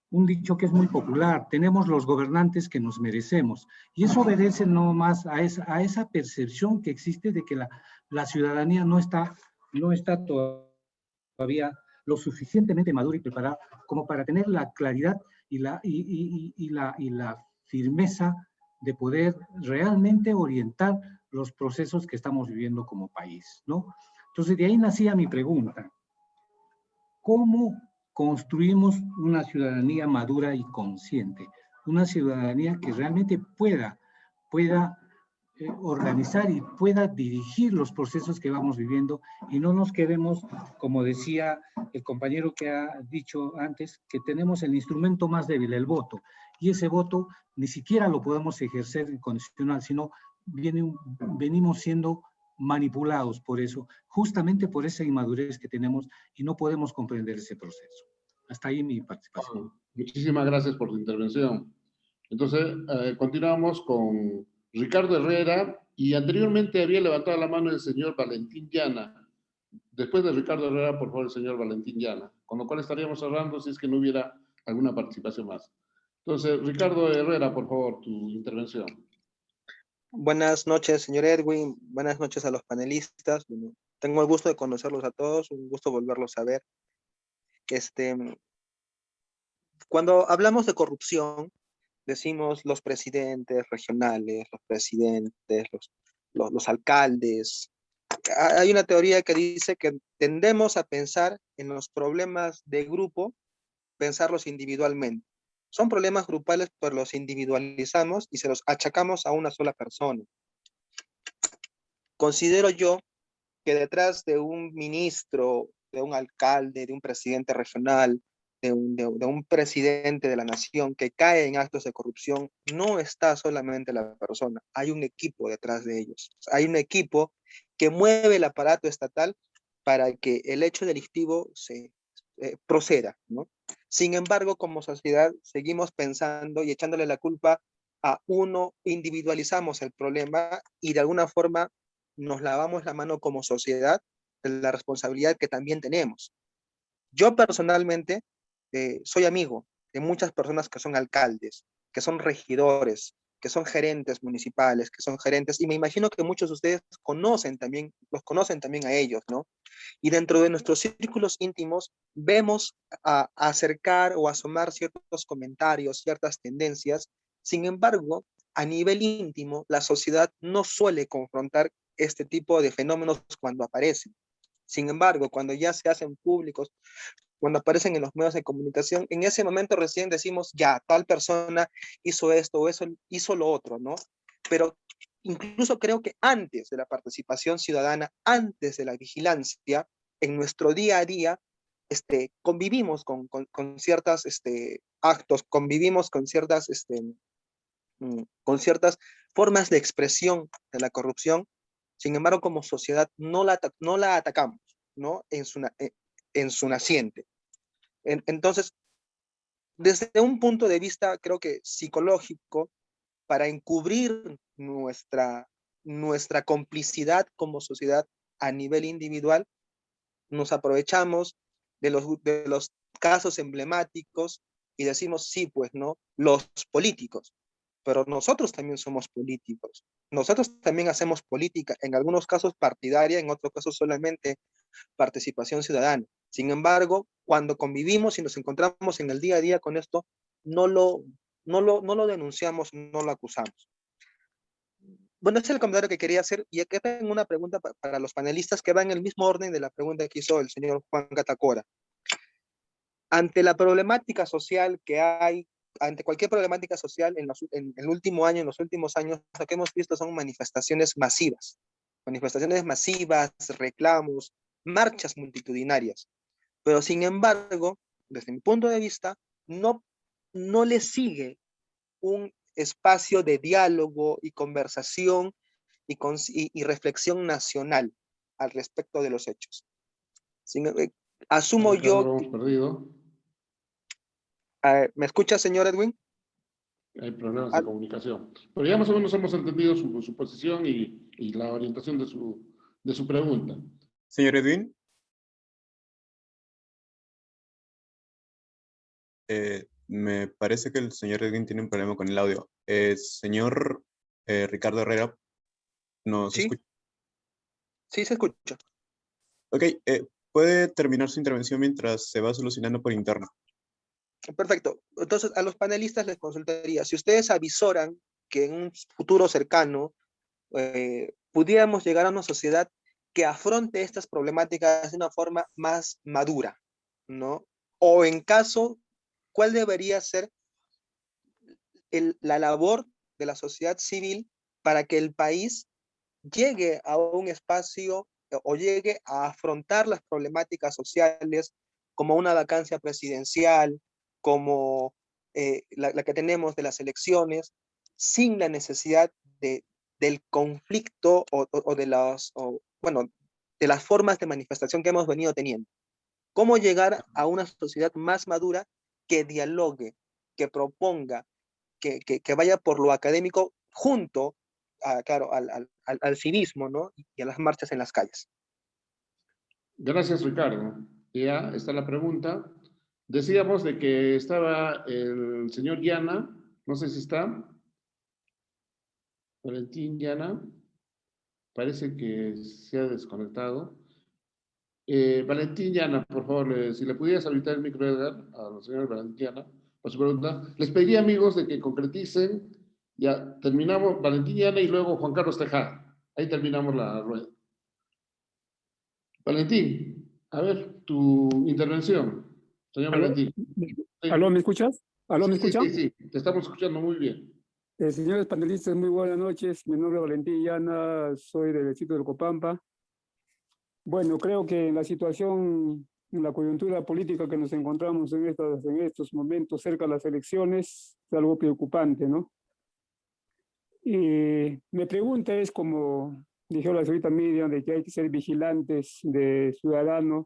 un dicho que es muy popular, tenemos los gobernantes que nos merecemos, y eso obedece no más a esa percepción que existe de que la ciudadanía no está todavía lo suficientemente madura y preparada como para tener la claridad y la firmeza de poder realmente orientar los procesos que estamos viviendo como país, ¿no? Entonces, de ahí nacía mi pregunta. ¿Cómo construimos una ciudadanía madura y consciente? Una ciudadanía que realmente pueda organizar y pueda dirigir los procesos que vamos viviendo y no nos quedemos, como decía el compañero que ha dicho antes, que tenemos el instrumento más débil, el voto, y ese voto ni siquiera lo podemos ejercer incondicional, sino venimos siendo manipulados por eso, justamente por esa inmadurez que tenemos y no podemos comprender ese proceso. Hasta ahí mi participación. Muchísimas gracias por tu intervención. Entonces, continuamos con Ricardo Herrera, y anteriormente había levantado la mano el señor Valentín Llana. Después de Ricardo Herrera, por favor, el señor Valentín Llana, con lo cual estaríamos cerrando si es que no hubiera alguna participación más. Entonces, Ricardo Herrera, por favor, tu intervención. Buenas noches, señor Edwin. Buenas noches a los panelistas. Bueno, tengo el gusto de conocerlos a todos, un gusto volverlos a ver. Cuando hablamos de corrupción, decimos los presidentes regionales, los presidentes, los alcaldes. Hay una teoría que dice que tendemos a pensar en los problemas de grupo, pensarlos individualmente. Son problemas grupales, pero los individualizamos y se los achacamos a una sola persona. Considero yo que detrás de un ministro, de un alcalde, de un presidente regional, de un presidente de la nación que cae en actos de corrupción, no está solamente la persona, hay un equipo detrás de ellos. Hay un equipo que mueve el aparato estatal para que el hecho delictivo se proceda, ¿no? Sin embargo, como sociedad, seguimos pensando y echándole la culpa a uno, individualizamos el problema y de alguna forma nos lavamos la mano como sociedad de la responsabilidad que también tenemos. Yo personalmente soy amigo de muchas personas que son alcaldes, que son regidores, que son gerentes municipales, que son gerentes, y me imagino que muchos de ustedes los conocen también a ellos, ¿no? Y dentro de nuestros círculos íntimos vemos a acercar o asomar ciertos comentarios, ciertas tendencias. Sin embargo, a nivel íntimo, la sociedad no suele confrontar este tipo de fenómenos cuando aparecen. Sin embargo, cuando ya se hacen públicos, cuando aparecen en los medios de comunicación, en ese momento recién decimos, ya, tal persona hizo esto o eso, hizo lo otro, ¿no? Pero incluso creo que antes de la participación ciudadana, antes de la vigilancia, en nuestro día a día, convivimos con ciertos actos, convivimos con ciertas formas de expresión de la corrupción. Sin embargo, como sociedad no la atacamos, ¿no? En su naciente. Entonces, desde un punto de vista, creo que psicológico, para encubrir nuestra complicidad como sociedad a nivel individual, nos aprovechamos de los casos emblemáticos y decimos, sí, pues, ¿no? Los políticos. Pero nosotros también somos políticos. Nosotros también hacemos política, en algunos casos partidaria, en otros casos solamente participación ciudadana. Sin embargo, cuando convivimos y nos encontramos en el día a día con esto, no lo denunciamos, no lo acusamos. Bueno, ese es el comentario que quería hacer, y aquí tengo una pregunta para los panelistas que va en el mismo orden de la pregunta que hizo el señor Juan Catacora. Ante la problemática social que hay, ante cualquier problemática social en el último año, en los últimos años, lo que hemos visto son manifestaciones masivas, reclamos, marchas multitudinarias. Pero sin embargo, desde mi punto de vista, no le sigue un espacio de diálogo y conversación y reflexión nacional al respecto de los hechos. Asumo yo... Lo hemos perdido. ¿Me escucha, señor Edwin? Hay problemas de comunicación. Pero ya más o menos hemos entendido su posición y la orientación de su pregunta. Señor Edwin. Me parece que el señor Edwin tiene un problema con el audio. Señor Ricardo Herrera, ¿nos escucha? Sí, se escucha. Ok, puede terminar su intervención mientras se va solucionando por interno. Perfecto. Entonces, a los panelistas les consultaría, si ustedes avisoran que en un futuro cercano pudiéramos llegar a una sociedad que afronte estas problemáticas de una forma más madura, ¿no? O en caso, ¿cuál debería ser la labor de la sociedad civil para que el país llegue a un espacio o llegue a afrontar las problemáticas sociales como una vacancia presidencial, como la que tenemos de las elecciones, sin la necesidad del conflicto o de las formas de manifestación que hemos venido teniendo? ¿Cómo llegar a una sociedad más madura que dialogue, que proponga, que vaya por lo académico junto al civismo, ¿no? Y a las marchas en las calles? Gracias, Ricardo. Ya está la pregunta. Decíamos de que estaba el señor Llana, no sé si está. Valentín Llana, parece que se ha desconectado. Valentín Llana, por favor, si le pudieras habilitar el micro, Edgar, a los señores Valentín Llana, por su pregunta. Les pediría, amigos, de que concreticen. Ya terminamos Valentín Llana y luego Juan Carlos Tejada. Ahí terminamos la rueda. Valentín, a ver, tu intervención, señor ¿Aló? Valentín. Sí. ¿Aló, me escuchas? ¿Aló, me escuchan? Sí, te estamos escuchando muy bien. Señores panelistas, muy buenas noches. Mi nombre es Valentín Llana, soy del distrito del Copampa. Bueno, creo que en la situación, en la coyuntura política que nos encontramos en estos momentos cerca de las elecciones, es algo preocupante, ¿no? Y mi pregunta es, como dijo la señorita Miriam, de que hay que ser vigilantes de ciudadanos.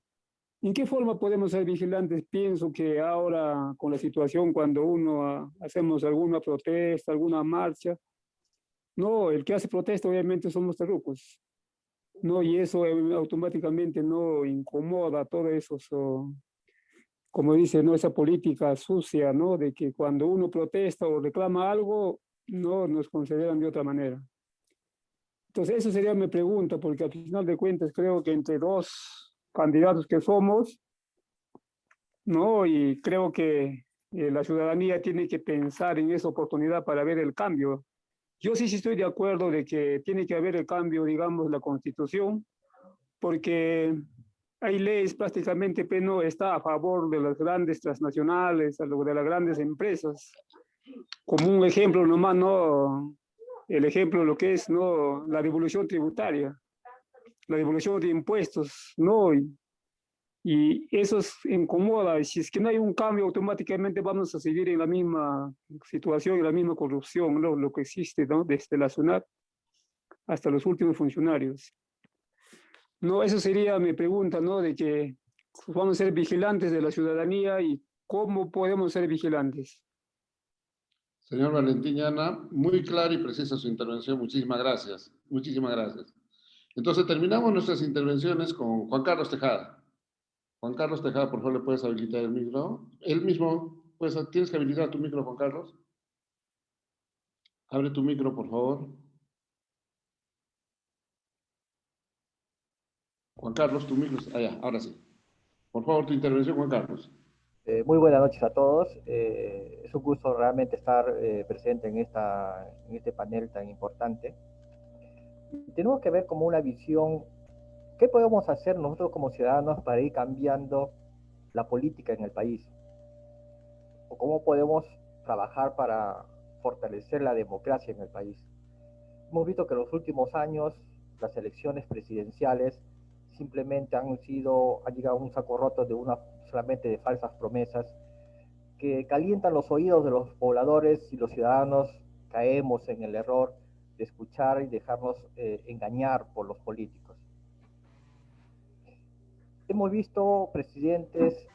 ¿En qué forma podemos ser vigilantes? Pienso que ahora, con la situación, cuando hacemos alguna protesta, alguna marcha, no, el que hace protesta obviamente son los terrucos, ¿no? Y eso automáticamente no incomoda a todos esos como dice, ¿no? Esa política sucia, ¿no? De que cuando uno protesta o reclama algo, no nos consideran de otra manera. Entonces, esa sería mi pregunta, porque al final de cuentas creo que entre dos candidatos que somos, ¿no? Y creo que la ciudadanía tiene que pensar en esa oportunidad para ver el cambio. Yo sí estoy de acuerdo de que tiene que haber el cambio, digamos, la Constitución, porque hay leyes prácticamente que no está a favor de las grandes transnacionales, de las grandes empresas. Como un ejemplo nomás, ¿no? El ejemplo lo que es, ¿no? La devolución tributaria, la devolución de impuestos, ¿no? Y eso incomoda. Y si es que no hay un cambio, automáticamente vamos a seguir en la misma situación, en la misma corrupción, ¿no? Lo que existe, ¿no? Desde la SUNAT hasta los últimos funcionarios. No, eso sería mi pregunta, ¿no? De que vamos a ser vigilantes de la ciudadanía y cómo podemos ser vigilantes. Señor Valentín Yana, muy clara y precisa su intervención. Muchísimas gracias. Muchísimas gracias. Entonces terminamos nuestras intervenciones con Juan Carlos Tejada. Juan Carlos Tejada, por favor, ¿le puedes habilitar el micro? Él mismo, pues, ¿tienes que habilitar tu micro, Juan Carlos? Abre tu micro, por favor. Juan Carlos, tu micro. Ya, ahora sí. Por favor, tu intervención, Juan Carlos. Muy buenas noches a todos. Es un gusto realmente estar presente en este panel tan importante. Tenemos que ver como una visión, ¿qué podemos hacer nosotros como ciudadanos para ir cambiando la política en el país? ¿O cómo podemos trabajar para fortalecer la democracia en el país? Hemos visto que en los últimos años las elecciones presidenciales simplemente han llegado a un saco roto solamente de falsas promesas que calientan los oídos de los pobladores, y los ciudadanos caemos en el error de escuchar y dejarnos engañar por los políticos. Hemos visto presidentes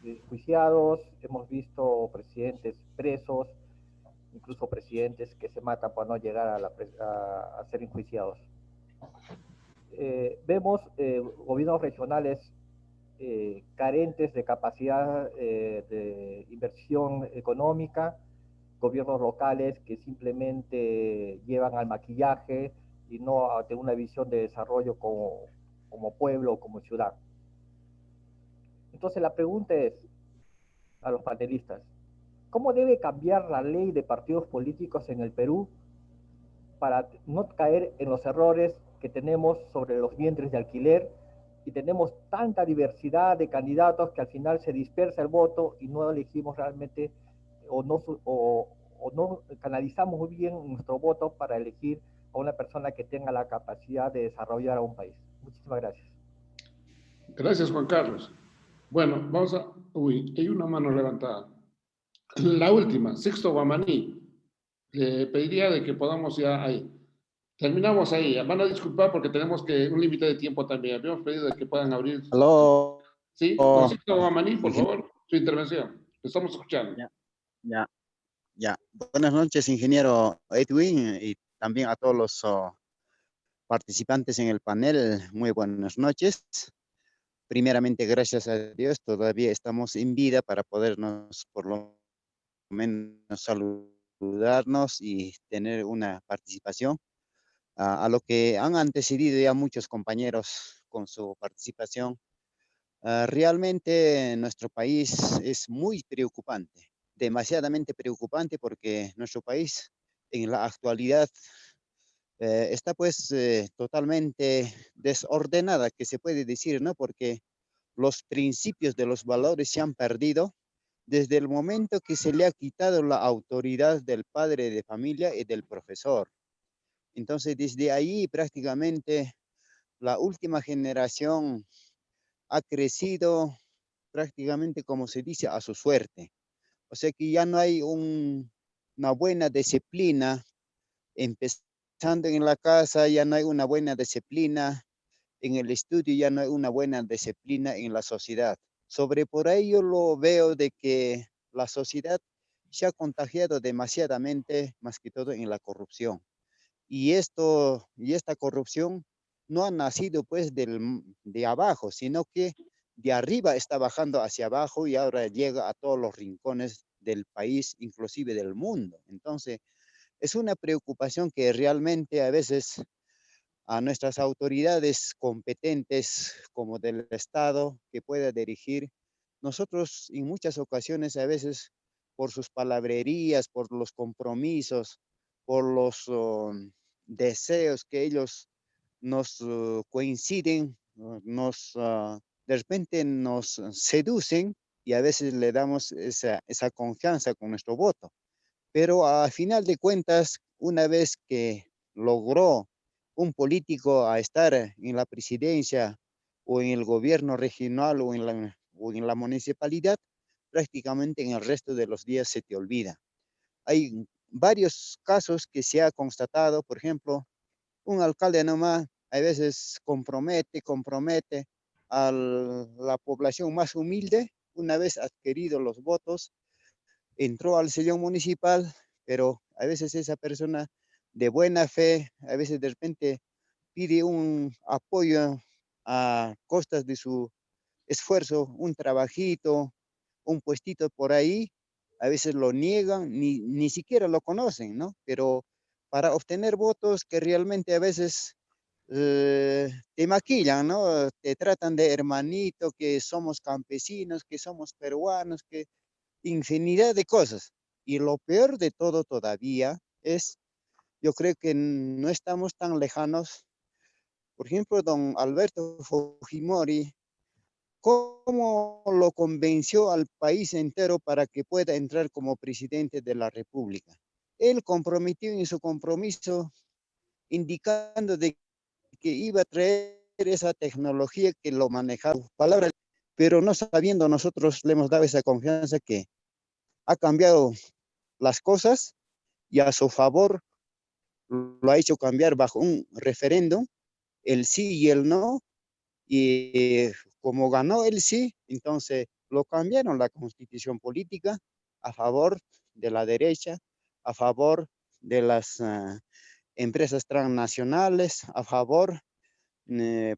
enjuiciados, hemos visto presidentes presos, incluso presidentes que se matan para no llegar a ser enjuiciados. Vemos gobiernos regionales carentes de capacidad de inversión económica, gobiernos locales que simplemente llevan al maquillaje y no a tener una visión de desarrollo como pueblo o como ciudad. Entonces la pregunta es a los panelistas, ¿cómo debe cambiar la ley de partidos políticos en el Perú para no caer en los errores que tenemos sobre los vientres de alquiler y tenemos tanta diversidad de candidatos que al final se dispersa el voto y no elegimos realmente o no canalizamos muy bien nuestro voto para elegir a una persona que tenga la capacidad de desarrollar a un país? Muchísimas gracias. Gracias, Juan Carlos. Bueno, vamos a... Uy, hay una mano levantada. La última, Sixto Guamaní. Le pediría de que podamos ya ahí. Terminamos ahí. Van a disculpar porque tenemos un límite de tiempo también. Habíamos pedido de que puedan abrir. Aló. Sí, don Sixto Guamaní, por favor, su intervención. Lo estamos escuchando. Ya. Buenas noches, ingeniero Edwin, y también a todos los participantes en el panel. Muy buenas noches. Primeramente, gracias a Dios, todavía estamos en vida para podernos por lo menos saludarnos y tener una participación. A lo que han antecedido ya muchos compañeros con su participación. Realmente nuestro país es muy preocupante, demasiadamente preocupante, porque nuestro país en la actualidad está pues totalmente desordenada, que se puede decir, ¿no? Porque los principios de los valores se han perdido desde el momento que se le ha quitado la autoridad del padre de familia y del profesor. Entonces, desde ahí prácticamente la última generación ha crecido prácticamente, como se dice, a su suerte. O sea que ya no hay una buena disciplina, empezando en la casa, ya no hay una buena disciplina, en el estudio ya no hay una buena disciplina en la sociedad. Sobre por ello lo veo de que la sociedad se ha contagiado demasiadamente, más que todo en la corrupción. Y esta corrupción no ha nacido pues de abajo, sino que de arriba está bajando hacia abajo y ahora llega a todos los rincones del país, inclusive del mundo. Entonces, es una preocupación que realmente a veces a nuestras autoridades competentes como del Estado que pueda dirigir, nosotros en muchas ocasiones a veces por sus palabrerías, por los compromisos, por los deseos que ellos nos coinciden, de repente nos seducen y a veces le damos esa confianza con nuestro voto. Pero a final de cuentas, una vez que logró un político a estar en la presidencia o en el gobierno regional o en la municipalidad, prácticamente en el resto de los días se te olvida. Hay varios casos que se ha constatado, por ejemplo, un alcalde nomás a veces compromete a la población más humilde, una vez adquiridos los votos, entró al sillón municipal, pero a veces esa persona de buena fe, a veces de repente pide un apoyo a costas de su esfuerzo, un trabajito, un puestito por ahí, a veces lo niegan, ni siquiera lo conocen, ¿no? Pero para obtener votos que realmente a veces te maquillan, ¿no? Te tratan de hermanito, que somos campesinos, que somos peruanos, que infinidad de cosas. Y lo peor de todo todavía es, yo creo que no estamos tan lejanos. Por ejemplo, don Alberto Fujimori, ¿cómo lo convenció al país entero para que pueda entrar como presidente de la República? Él comprometió en su compromiso, indicando de que iba a traer esa tecnología que lo manejaba, palabras, pero no sabiendo nosotros le hemos dado esa confianza que ha cambiado las cosas y a su favor lo ha hecho cambiar bajo un referéndum, el sí y el no, y como ganó el sí, entonces lo cambiaron la constitución política a favor de la derecha, a favor de las empresas transnacionales, a favor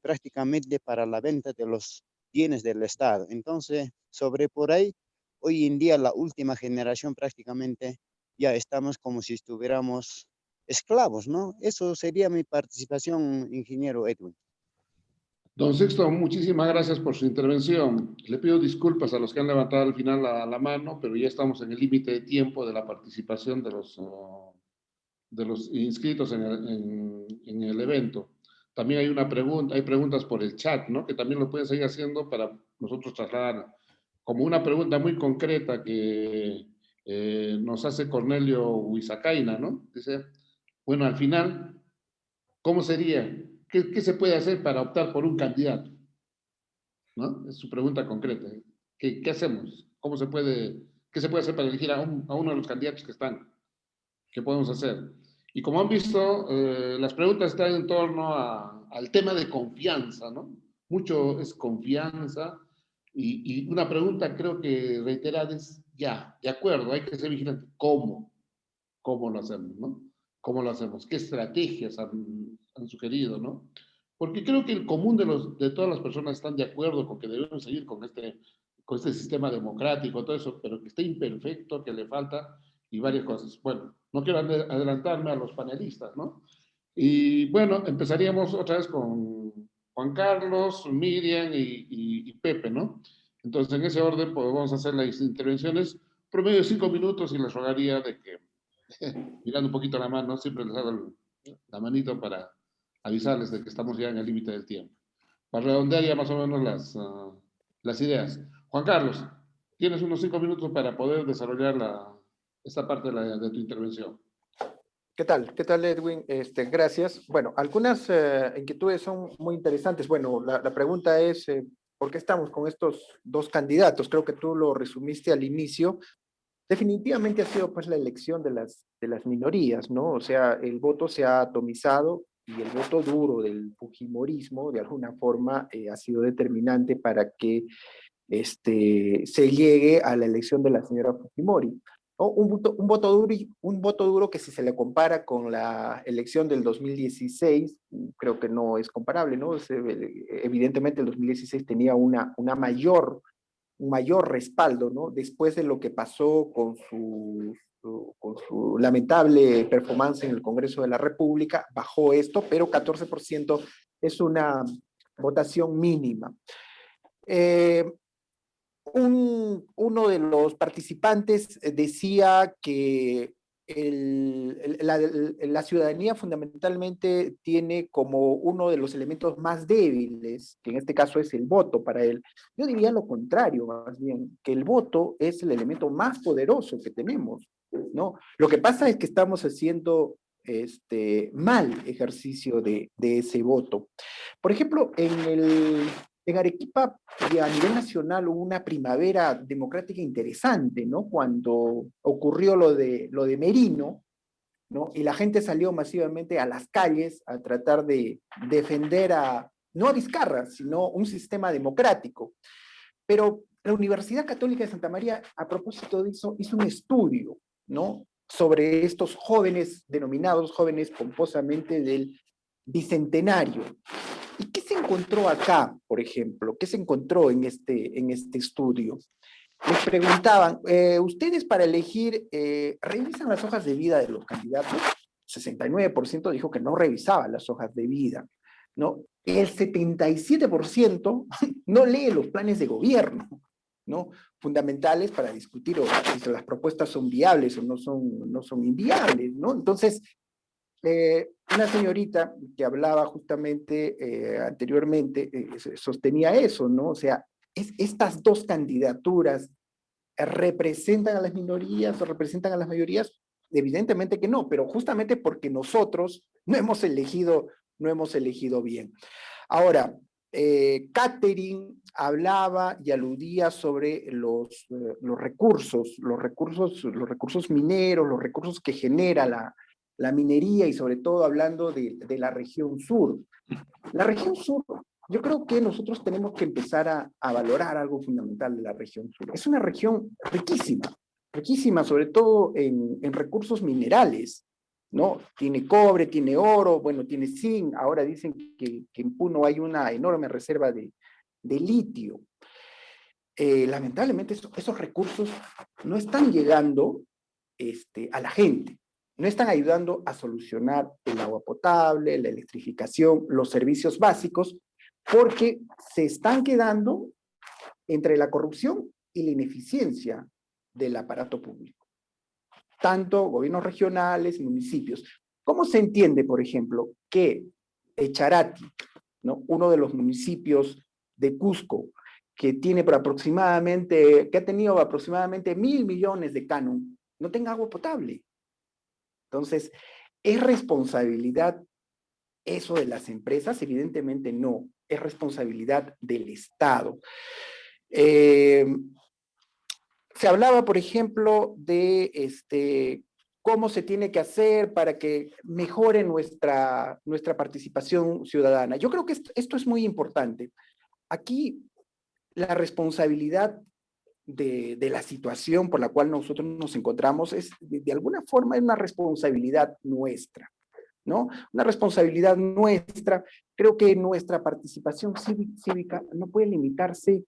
prácticamente para la venta de los bienes del Estado. Entonces, sobre por ahí, hoy en día la última generación prácticamente ya estamos como si estuviéramos esclavos, ¿no? Eso sería mi participación, ingeniero Edwin. Don Sixto, muchísimas gracias por su intervención. Le pido disculpas a los que han levantado al final la mano, pero ya estamos en el límite de tiempo de la participación de los inscritos en el evento. También hay una pregunta, hay preguntas por el chat, ¿no? Que también lo pueden seguir haciendo para nosotros trasladar como una pregunta muy concreta que nos hace Cornelio Huizacaina, ¿no? Dice, bueno, al final, ¿cómo sería? ¿Qué se puede hacer para optar por un candidato? ¿No? Es su pregunta concreta. ¿Qué hacemos? ¿Qué se puede hacer para elegir a uno de los candidatos que están? ¿Qué podemos hacer? Y como han visto, las preguntas están en torno al tema de confianza, ¿no? Mucho es confianza y una pregunta creo que reiterada es, ya, de acuerdo, hay que ser vigilante. ¿Cómo? ¿Cómo lo hacemos, no? ¿Cómo lo hacemos? ¿Qué estrategias han sugerido, no? Porque creo que el común de todas las personas están de acuerdo con que debemos seguir con este sistema democrático, todo eso, pero que está imperfecto, que le falta y varias cosas. Bueno, no quiero adelantarme a los panelistas, ¿no? Y bueno, empezaríamos otra vez con Juan Carlos, Miriam y Pepe, ¿no? Entonces, en ese orden, pues vamos a hacer las intervenciones promedio de 5 minutos y les rogaría de que, mirando un poquito la mano, siempre les hago la manito para avisarles de que estamos ya en el límite del tiempo. Para redondear ya más o menos las ideas. Juan Carlos, tienes unos 5 minutos para poder desarrollar esta parte de tu intervención. ¿Qué tal? ¿Qué tal, Edwin? Gracias. Bueno, algunas inquietudes son muy interesantes. Bueno, la pregunta es, ¿por qué estamos con estos dos candidatos? Creo que tú lo resumiste al inicio. Definitivamente ha sido pues la elección de las minorías, ¿no? O sea, el voto se ha atomizado y el voto duro del fujimorismo, de alguna forma, ha sido determinante para que se llegue a la elección de la señora Fujimori. ¿no? Un voto duro que si se le compara con la elección del 2016, creo que no es comparable, ¿no? Evidentemente el 2016 tenía un mayor respaldo, ¿no? Después de lo que pasó con su lamentable performance en el Congreso de la República, bajó esto, pero 14% es una votación mínima. Uno de los participantes decía que la ciudadanía fundamentalmente tiene como uno de los elementos más débiles, que en este caso es el voto para él. Yo diría lo contrario, más bien, que el voto es el elemento más poderoso que tenemos, ¿no? Lo que pasa es que estamos haciendo mal ejercicio de ese voto. Por ejemplo, en Arequipa, y a nivel nacional, hubo una primavera democrática interesante, ¿no? Cuando ocurrió lo de Merino, ¿no? Y la gente salió masivamente a las calles a tratar de defender no a Vizcarra, sino un sistema democrático. Pero la Universidad Católica de Santa María, a propósito de eso, hizo un estudio, ¿no? Sobre estos jóvenes, denominados jóvenes pomposamente del Bicentenario. ¿Y qué se encontró acá, por ejemplo? ¿Qué se encontró en este estudio? Les preguntaban, ¿ustedes para elegir revisan las hojas de vida de los candidatos? 69% dijo que no revisaba las hojas de vida, ¿no? El 77% no lee los planes de gobierno, ¿no? Fundamentales para discutir si las propuestas son viables o no son inviables, ¿no? Entonces, una señorita que hablaba justamente anteriormente sostenía eso, ¿no? O sea, estas dos candidaturas representan a las minorías o representan a las mayorías. Evidentemente que no, pero justamente porque nosotros no hemos elegido bien. Ahora, Catherine hablaba y aludía sobre los recursos mineros, los recursos que genera la minería, y sobre todo hablando de la región sur. La región sur, yo creo que nosotros tenemos que empezar a valorar algo fundamental de la región sur. Es una región riquísima, sobre todo en recursos minerales, ¿no? Tiene cobre, tiene oro, bueno, tiene zinc. Ahora dicen que en Puno hay una enorme reserva de litio. Lamentablemente esos recursos no están llegando a la gente. No están ayudando a solucionar el agua potable, la electrificación, los servicios básicos, porque se están quedando entre la corrupción y la ineficiencia del aparato público. Tanto gobiernos regionales, municipios. ¿Cómo se entiende, por ejemplo, que Echarati, ¿no? Uno de los municipios de Cusco, que ha tenido aproximadamente 1.000 millones de canon, no tenga agua potable? Entonces, ¿es responsabilidad eso de las empresas? Evidentemente no, es responsabilidad del Estado. Se hablaba, por ejemplo, de cómo se tiene que hacer para que mejore nuestra participación ciudadana. Yo creo que esto es muy importante. Aquí la responsabilidad de la situación por la cual nosotros nos encontramos es, de alguna forma, es una responsabilidad nuestra, ¿no? Una responsabilidad nuestra. Creo que nuestra participación cívica no puede limitarse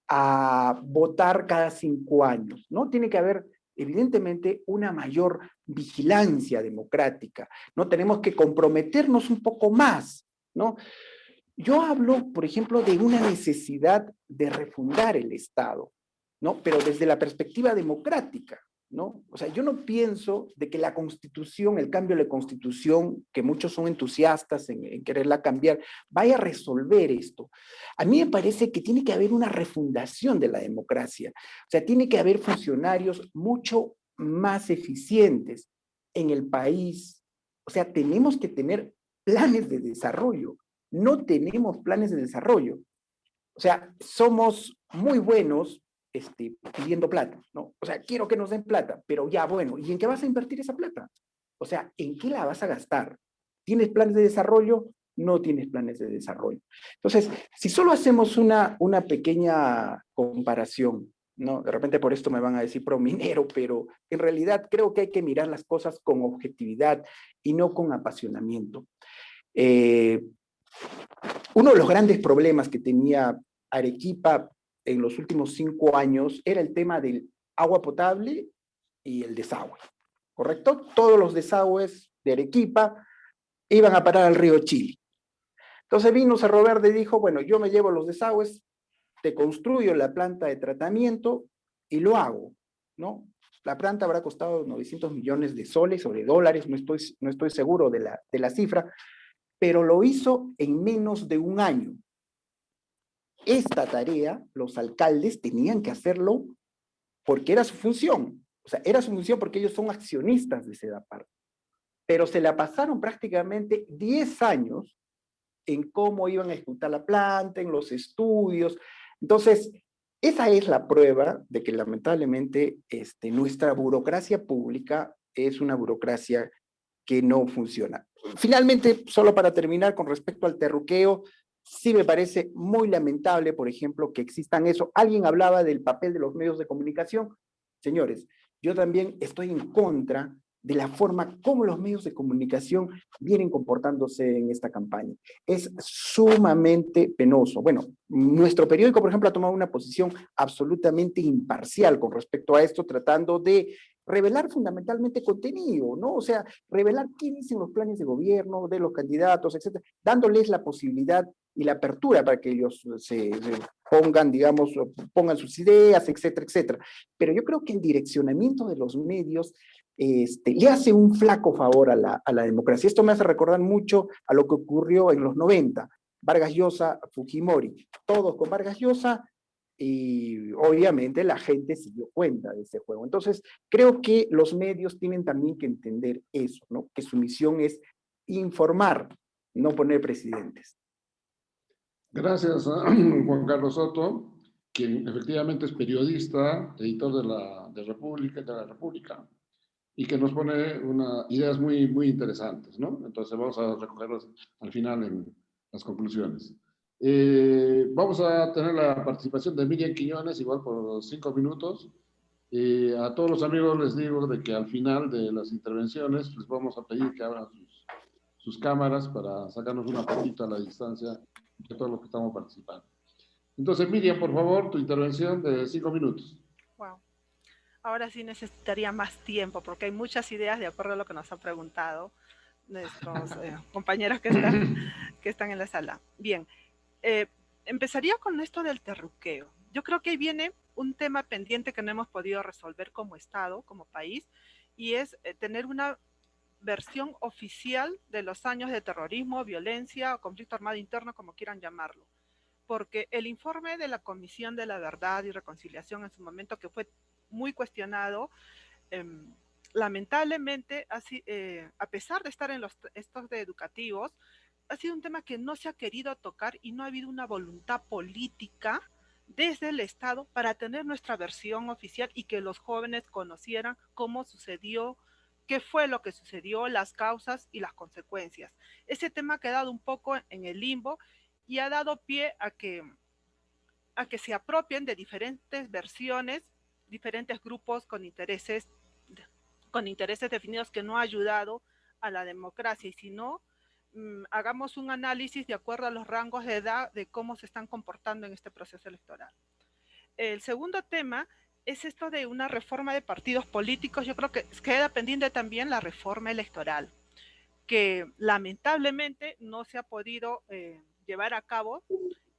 a votar cada 5 años, ¿no? Tiene que haber, evidentemente, una mayor vigilancia democrática, ¿no? Tenemos que comprometernos un poco más, ¿no? Yo hablo, por ejemplo, de una necesidad de refundar el Estado, ¿no? Pero desde la perspectiva democrática, ¿no? O sea, yo no pienso de que la Constitución, el cambio de la Constitución, que muchos son entusiastas en quererla cambiar, vaya a resolver esto. A mí me parece que tiene que haber una refundación de la democracia. O sea, tiene que haber funcionarios mucho más eficientes en el país. O sea, tenemos que tener planes de desarrollo. No tenemos planes de desarrollo. O sea, somos muy buenos pidiendo plata, ¿no? O sea, quiero que nos den plata, pero ya, bueno, ¿y en qué vas a invertir esa plata? O sea, ¿en qué la vas a gastar? ¿Tienes planes de desarrollo? No tienes planes de desarrollo. Entonces, si solo hacemos una pequeña comparación, ¿no? De repente por esto me van a decir prominero, pero en realidad creo que hay que mirar las cosas con objetividad y no con apasionamiento. Uno de los grandes problemas que tenía Arequipa en los últimos 5 años era el tema del agua potable y el desagüe, ¿correcto? Todos los desagües de Arequipa iban a parar al río Chili. Entonces vino Cerro Verde y dijo, bueno, yo me llevo los desagües, te construyo la planta de tratamiento y lo hago, ¿no? La planta habrá costado 900 millones de soles o de dólares, no estoy seguro de la cifra, pero lo hizo en menos de un año. Esta tarea, los alcaldes tenían que hacerlo porque era su función. O sea, era su función porque ellos son accionistas de Sedapar. Pero se la pasaron prácticamente 10 años en cómo iban a ejecutar la planta, en los estudios. Entonces, esa es la prueba de que lamentablemente nuestra burocracia pública es una burocracia que no funciona. Finalmente, solo para terminar con respecto al terruqueo, sí me parece muy lamentable, por ejemplo, que existan eso. Alguien hablaba del papel de los medios de comunicación. Señores, yo también estoy en contra de la forma como los medios de comunicación vienen comportándose en esta campaña. Es sumamente penoso. Bueno, nuestro periódico, por ejemplo, ha tomado una posición absolutamente imparcial con respecto a esto, tratando de revelar fundamentalmente contenido, ¿no? O sea, revelar qué dicen los planes de gobierno, de los candidatos, etcétera, dándoles la posibilidad y la apertura para que ellos se pongan, digamos, pongan sus ideas, etcétera, etcétera. Pero yo creo que el direccionamiento de los medios le hace un flaco favor a la democracia. Esto me hace recordar mucho a lo que ocurrió en los 90, Vargas Llosa, Fujimori, todos con Vargas Llosa, y obviamente la gente se dio cuenta de ese juego. Entonces, creo que los medios tienen también que entender eso, ¿no? Que su misión es informar, no poner presidentes. Gracias a Juan Carlos Soto, quien efectivamente es periodista, editor de la República, y que nos pone ideas muy, muy interesantes, ¿no? Entonces vamos a recogerlas al final en las conclusiones. Vamos a tener la participación de Miriam Quiñones, igual por 5 minutos. A todos los amigos les digo de que al final de las intervenciones les vamos a pedir que abran sus cámaras para sacarnos una fotito a la distancia de todos los que estamos participando. Entonces, Miriam, por favor, tu intervención de 5 minutos. Wow. Ahora sí necesitaría más tiempo porque hay muchas ideas de acuerdo a lo que nos han preguntado nuestros compañeros que están en la sala. Bien, empezaría con esto del terruqueo. Yo creo que ahí viene un tema pendiente que no hemos podido resolver como Estado, como país, y es tener una versión oficial de los años de terrorismo, violencia o conflicto armado interno, como quieran llamarlo. Porque el informe de la Comisión de la Verdad y Reconciliación en su momento, que fue muy cuestionado, lamentablemente, a pesar de estar en estos de educativos, ha sido un tema que no se ha querido tocar y no ha habido una voluntad política desde el Estado para tener nuestra versión oficial y que los jóvenes conocieran cómo sucedió, qué fue lo que sucedió, las causas y las consecuencias. Ese tema ha quedado un poco en el limbo y ha dado pie a que se apropien de diferentes versiones, diferentes grupos con intereses definidos que no ha ayudado a la democracia. Y si no, hagamos un análisis de acuerdo a los rangos de edad de cómo se están comportando en este proceso electoral. El segundo tema es esto de una reforma de partidos políticos. Yo creo que queda pendiente también la reforma electoral, que lamentablemente no se ha podido llevar a cabo,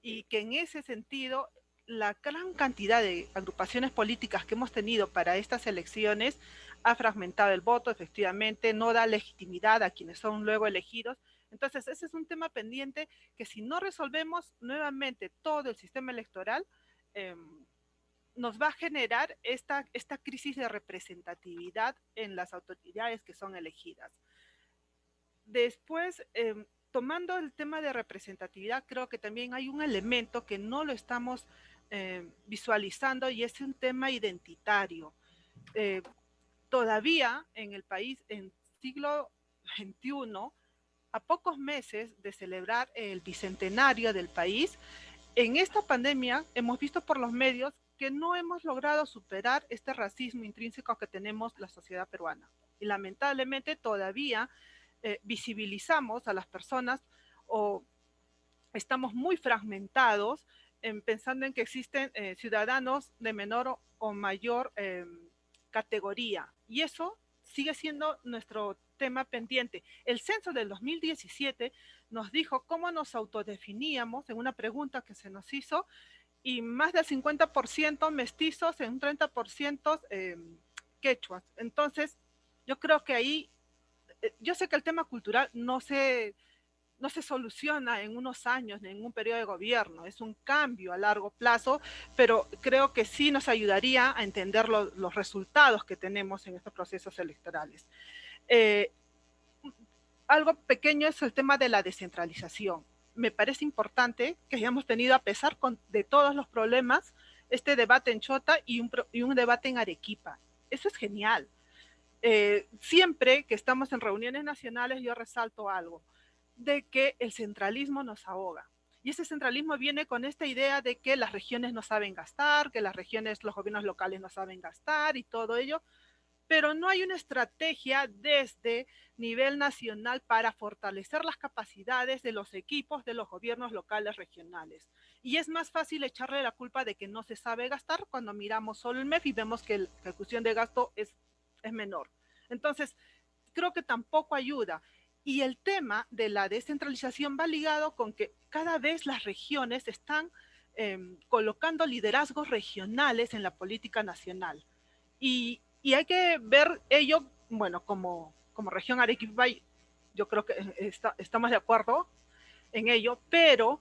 y que en ese sentido la gran cantidad de agrupaciones políticas que hemos tenido para estas elecciones ha fragmentado el voto, efectivamente, no da legitimidad a quienes son luego elegidos. Entonces, ese es un tema pendiente que si no resolvemos nuevamente todo el sistema electoral, nos va a generar esta crisis de representatividad en las autoridades que son elegidas. Después, tomando el tema de representatividad, creo que también hay un elemento que no lo estamos visualizando, y es un tema identitario. Todavía en el país, en siglo XXI, a pocos meses de celebrar el bicentenario del país, en esta pandemia hemos visto por los medios que no hemos logrado superar este racismo intrínseco que tenemos la sociedad peruana. Y lamentablemente todavía visibilizamos a las personas o estamos muy fragmentados pensando en que existen ciudadanos de menor o mayor categoría. Y eso sigue siendo nuestro tema pendiente. El censo del 2017 nos dijo cómo nos autodefiníamos en una pregunta que se nos hizo, y más del 50% mestizos, en un 30% quechuas. Entonces, yo creo que ahí, yo sé que el tema cultural no se soluciona en unos años, en un periodo de gobierno, es un cambio a largo plazo, pero creo que sí nos ayudaría a entender los resultados que tenemos en estos procesos electorales. Algo pequeño es el tema de la descentralización. Me parece importante que hayamos tenido, a pesar de todos los problemas, este debate en Chota y un debate en Arequipa. Eso es genial. Siempre que estamos en reuniones nacionales yo resalto algo, de que el centralismo nos ahoga. Y ese centralismo viene con esta idea de que las regiones no saben gastar, que las regiones, los gobiernos locales no saben gastar y todo ello, pero no hay una estrategia desde nivel nacional para fortalecer las capacidades de los equipos de los gobiernos locales regionales. Y es más fácil echarle la culpa de que no se sabe gastar cuando miramos solo el MEF y vemos que la ejecución de gasto es menor. Entonces, creo que tampoco ayuda. Y el tema de la descentralización va ligado con que cada vez las regiones están colocando liderazgos regionales en la política nacional. Y hay que ver ello, bueno, como región Arequipa, yo creo que estamos de acuerdo en ello, pero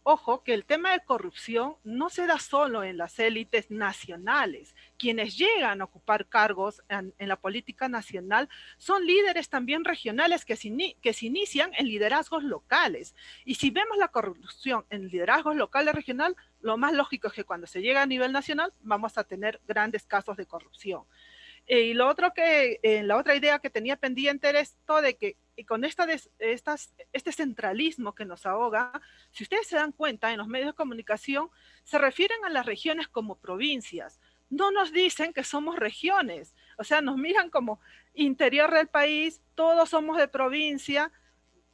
ojo que el tema de corrupción no se da solo en las élites nacionales. Quienes llegan a ocupar cargos en la política nacional son líderes también regionales que se inician en liderazgos locales. Y si vemos la corrupción en liderazgos locales regional, lo más lógico es que cuando se llega a nivel nacional vamos a tener grandes casos de corrupción. Y lo otro la otra idea que tenía pendiente era esto de que con este centralismo que nos ahoga, si ustedes se dan cuenta, en los medios de comunicación se refieren a las regiones como provincias. No nos dicen que somos regiones, o sea, nos miran como interior del país, todos somos de provincia.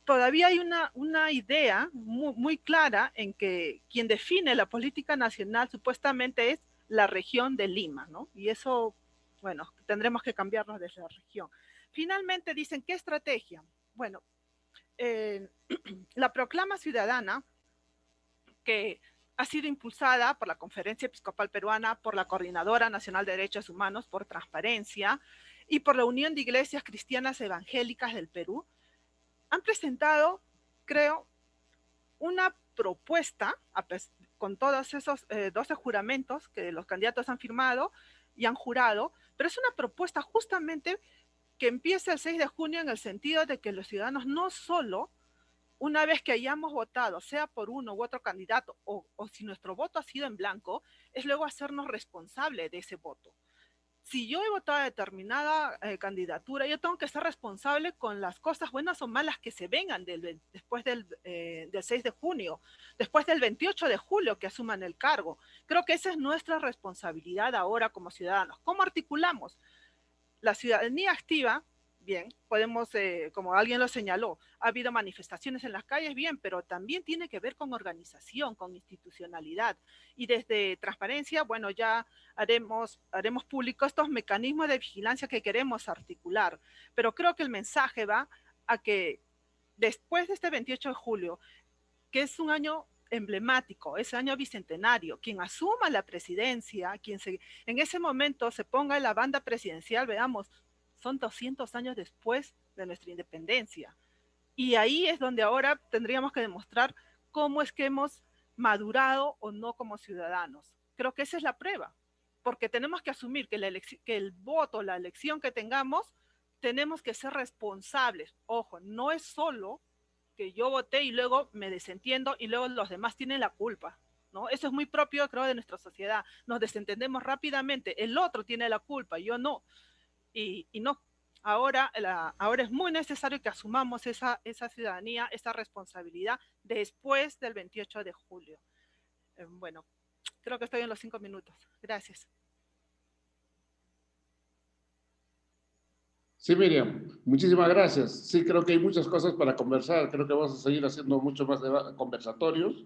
Todavía hay una idea muy, muy clara en que quien define la política nacional supuestamente es la región de Lima, ¿no? Y eso, bueno, tendremos que cambiarnos de esa región. Finalmente dicen, ¿qué estrategia? Bueno, la proclama ciudadana, que ha sido impulsada por la Conferencia Episcopal Peruana, por la Coordinadora Nacional de Derechos Humanos, por Transparencia y por la Unión de Iglesias Cristianas Evangélicas del Perú, han presentado, creo, una propuesta con todos esos 12 juramentos que los candidatos han firmado y han jurado, pero es una propuesta justamente que empieza el 6 de junio en el sentido de que los ciudadanos no solo, una vez que hayamos votado, sea por uno u otro candidato, o si nuestro voto ha sido en blanco, es luego hacernos responsable de ese voto. Si yo he votado a determinada candidatura, yo tengo que ser responsable con las cosas buenas o malas que se vengan después del 6 de junio, después del 28 de julio que asuman el cargo. Creo que esa es nuestra responsabilidad ahora como ciudadanos. ¿Cómo articulamos? La ciudadanía activa, bien, podemos, como alguien lo señaló, ha habido manifestaciones en las calles, bien, pero también tiene que ver con organización, con institucionalidad. Y desde Transparencia, bueno, ya haremos público estos mecanismos de vigilancia que queremos articular. Pero creo que el mensaje va a que después de este 28 de julio, que es un año emblemático, ese año bicentenario, quien asuma la presidencia, en ese momento se ponga en la banda presidencial, veamos, son 200 años después de nuestra independencia. Y ahí es donde ahora tendríamos que demostrar cómo es que hemos madurado o no como ciudadanos. Creo que esa es la prueba, porque tenemos que asumir que el voto, la elección que tengamos, tenemos que ser responsables. Ojo, no es solo que yo voté y luego me desentiendo y luego los demás tienen la culpa, ¿no? Eso es muy propio, creo, de nuestra sociedad. Nos desentendemos rápidamente, el otro tiene la culpa, yo no. Y no, ahora es muy necesario que asumamos esa ciudadanía, esa responsabilidad después del 28 de julio. Bueno, Creo que estoy en los 5 minutos. Gracias. Sí, Miriam, muchísimas gracias. Sí, creo que hay muchas cosas para conversar. Creo que vamos a seguir haciendo mucho más conversatorios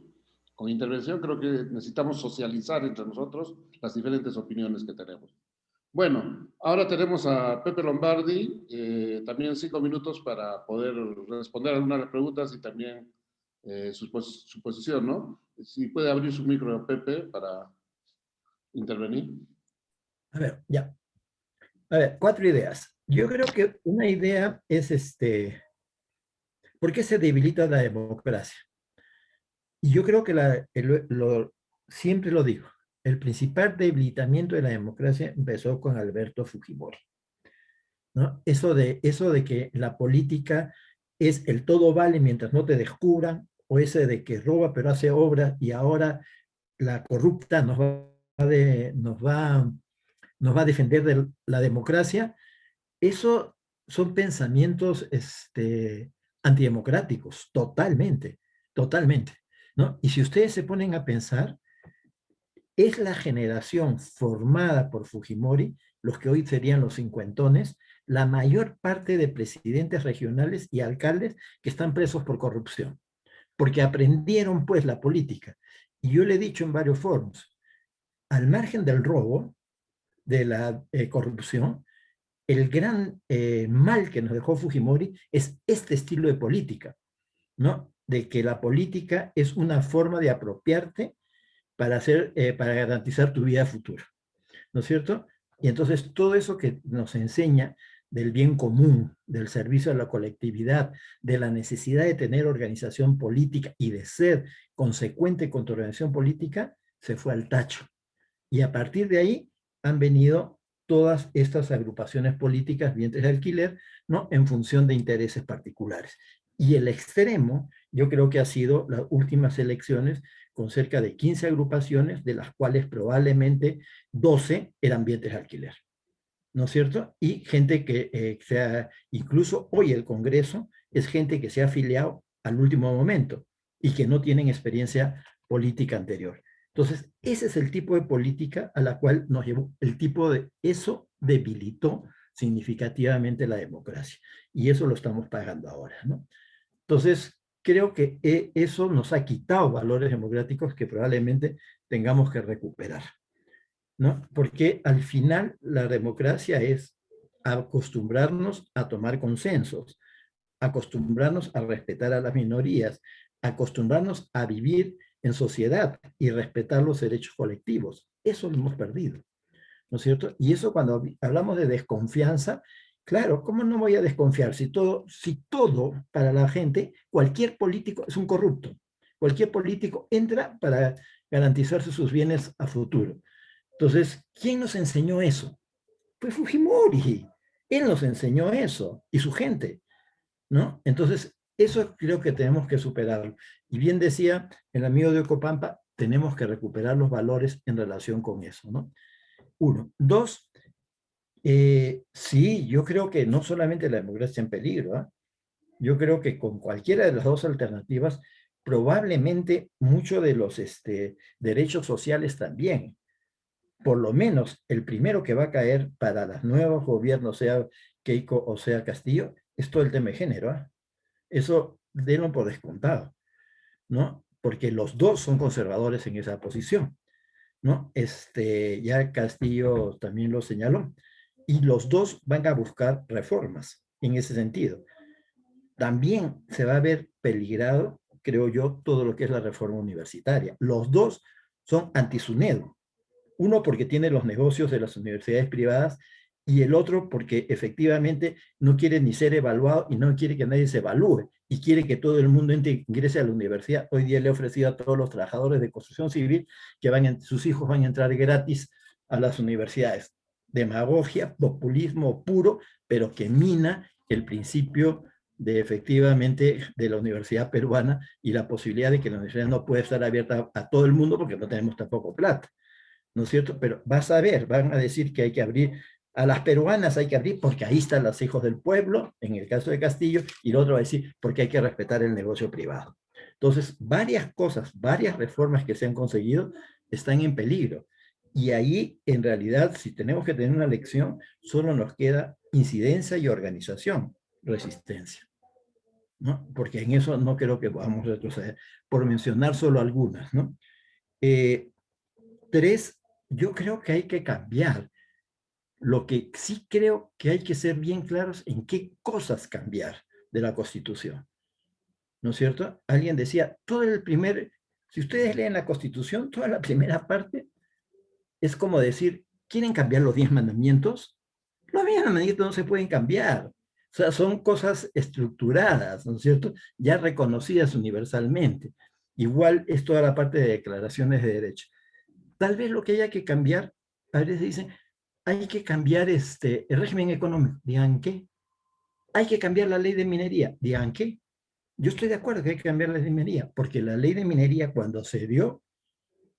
con intervención. Creo que necesitamos socializar entre nosotros las diferentes opiniones que tenemos. Bueno, ahora tenemos a Pepe Lombardi, también 5 minutos para poder responder algunas de las preguntas y también su posición, ¿no? Si puede abrir su micro, Pepe, para intervenir. A ver, ya. A ver, 4 ideas. Yo creo que una idea es ¿por qué se debilita la democracia? Y yo creo que siempre lo digo, el principal debilitamiento de la democracia empezó con Alberto Fujimori, ¿no? Eso de que la política es el todo vale mientras no te descubran, o ese de que roba pero hace obra y ahora la corrupta nos va a defender de la democracia. Eso son pensamientos antidemocráticos, totalmente, totalmente, ¿no? Y si ustedes se ponen a pensar, es la generación formada por Fujimori, los que hoy serían los cincuentones, la mayor parte de presidentes regionales y alcaldes que están presos por corrupción, porque aprendieron pues la política. Y yo le he dicho en varios foros, al margen del robo, de la corrupción, el gran mal que nos dejó Fujimori es este estilo de política, ¿no? De que la política es una forma de apropiarte para garantizar tu vida futura, ¿no es cierto? Y entonces todo eso que nos enseña del bien común, del servicio a la colectividad, de la necesidad de tener organización política y de ser consecuente con tu organización política, se fue al tacho. Y a partir de ahí han venido todas estas agrupaciones políticas, vientres de alquiler, ¿no? En función de intereses particulares. Y el extremo, yo creo que ha sido las últimas elecciones con cerca de 15 agrupaciones, de las cuales probablemente 12 eran vientres de alquiler, ¿no es cierto? Y gente que incluso hoy el Congreso es gente que se ha afiliado al último momento y que no tienen experiencia política anterior. Entonces, ese es el tipo de política a la cual nos llevó, eso debilitó significativamente la democracia. Y eso lo estamos pagando ahora, ¿no? Entonces, creo que eso nos ha quitado valores democráticos que probablemente tengamos que recuperar, ¿no? Porque al final la democracia es acostumbrarnos a tomar consensos, acostumbrarnos a respetar a las minorías, acostumbrarnos a vivir en sociedad y respetar los derechos colectivos. Eso lo hemos perdido, ¿no es cierto? Y eso cuando hablamos de desconfianza, claro, ¿cómo no voy a desconfiar? Si todo para la gente, cualquier político es un corrupto. Cualquier político entra para garantizarse sus bienes a futuro. Entonces, ¿quién nos enseñó eso? Pues Fujimori. Él nos enseñó eso y su gente, ¿no? Entonces, eso creo que tenemos que superarlo. Y bien decía el amigo de Ocopampa, tenemos que recuperar los valores en relación con eso, ¿no? 1. 2, sí, yo creo que no solamente la democracia está en peligro, ¿eh? Yo creo que con cualquiera de las dos alternativas, probablemente muchos de los derechos sociales también. Por lo menos el primero que va a caer para los nuevos gobiernos, sea Keiko o sea Castillo, es todo el tema de género, ¿eh? Eso denlo por descontado, ¿no? Porque los dos son conservadores en esa posición, ¿no? Ya Castillo también lo señaló. Y los dos van a buscar reformas en ese sentido. También se va a ver peligrado, creo yo, todo lo que es la reforma universitaria. Los dos son anti-SUNEDU. Uno porque tiene los negocios de las universidades privadas y el otro porque efectivamente no quiere ni ser evaluado y no quiere que nadie se evalúe y quiere que todo el mundo ingrese a la universidad. Hoy día le he ofrecido a todos los trabajadores de construcción civil que sus hijos van a entrar gratis a las universidades. Demagogia, populismo puro, pero que mina el principio de efectivamente de la universidad peruana y la posibilidad de que la universidad no puede estar abierta a todo el mundo porque no tenemos tampoco plata, ¿no es cierto? Pero vas a ver, van a decir que hay que abrir, a las peruanas hay que abrir porque ahí están los hijos del pueblo, en el caso de Castillo, y el otro va a decir porque hay que respetar el negocio privado. Entonces, varias cosas, varias reformas que se han conseguido, están en peligro. Y ahí, en realidad, si tenemos que tener una lección, solo nos queda incidencia y organización, resistencia, ¿no? Porque en eso no creo que podamos retroceder, por mencionar solo algunas, ¿no? 3, yo creo que hay que cambiar. Lo que sí creo que hay que ser bien claros en qué cosas cambiar de la Constitución, ¿no es cierto? Alguien decía, si ustedes leen la Constitución, toda la primera parte es como decir, ¿quieren cambiar los 10 mandamientos? Los 10 mandamientos no se pueden cambiar. O sea, son cosas estructuradas, ¿no es cierto? Ya reconocidas universalmente. Igual es toda la parte de declaraciones de derechos. Tal vez lo que haya que cambiar, a veces dicen, hay que cambiar el régimen económico. ¿Digan qué? Hay que cambiar la ley de minería. ¿Digan qué? Yo estoy de acuerdo que hay que cambiar la ley de minería, porque la ley de minería cuando se dio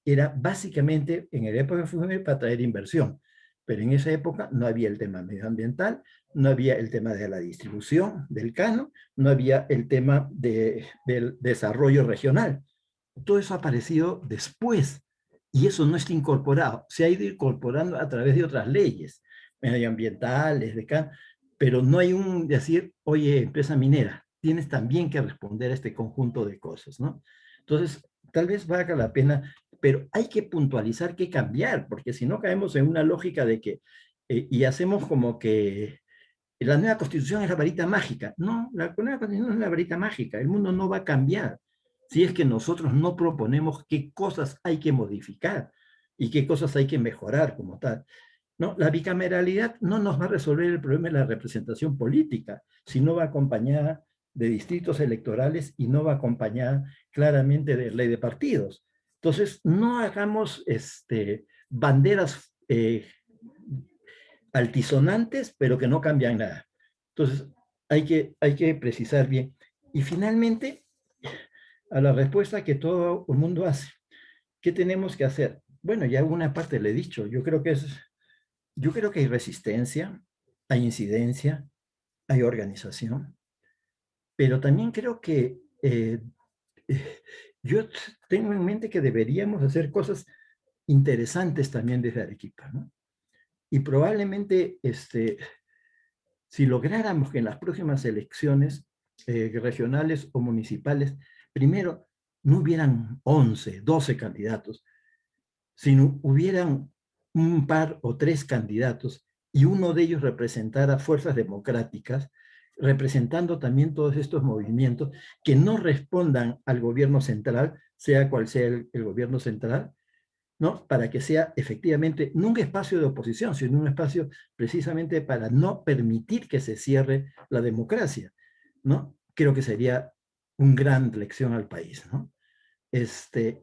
era básicamente en el época de Fujimori para traer inversión, pero en esa época no había el tema medioambiental, no había el tema de la distribución del canon, no había el tema del desarrollo regional. Todo eso ha aparecido después y eso no está incorporado, se ha ido incorporando a través de otras leyes medioambientales, de canon, pero no hay un decir, oye, empresa minera, tienes también que responder a este conjunto de cosas, ¿no? Entonces, tal vez valga la pena, pero hay que puntualizar qué cambiar, porque si no caemos en una lógica de que, y hacemos como que la nueva constitución es la varita mágica. No, la nueva constitución no es la varita mágica, el mundo no va a cambiar si es que nosotros no proponemos qué cosas hay que modificar y qué cosas hay que mejorar como tal. No, la bicameralidad no nos va a resolver el problema de la representación política, si no va acompañada de distritos electorales y no va acompañada claramente de ley de partidos. Entonces, no hagamos banderas altisonantes, pero que no cambian nada. Entonces, hay que precisar bien. Y finalmente, a la respuesta que todo el mundo hace, ¿qué tenemos que hacer? Bueno, ya alguna parte le he dicho, yo creo que hay resistencia, hay incidencia, hay organización, pero también creo que yo tengo en mente que deberíamos hacer cosas interesantes también desde Arequipa, ¿no? Y probablemente, si lográramos que en las próximas elecciones regionales o municipales, primero, no hubieran 11, 12 candidatos, sino hubieran un par o 3 candidatos y uno de ellos representara fuerzas democráticas, representando también todos estos movimientos que no respondan al gobierno central, sea cual sea el gobierno central, ¿no? Para que sea efectivamente no un espacio de oposición, sino un espacio precisamente para no permitir que se cierre la democracia, ¿no? Creo que sería una gran lección al país, ¿no?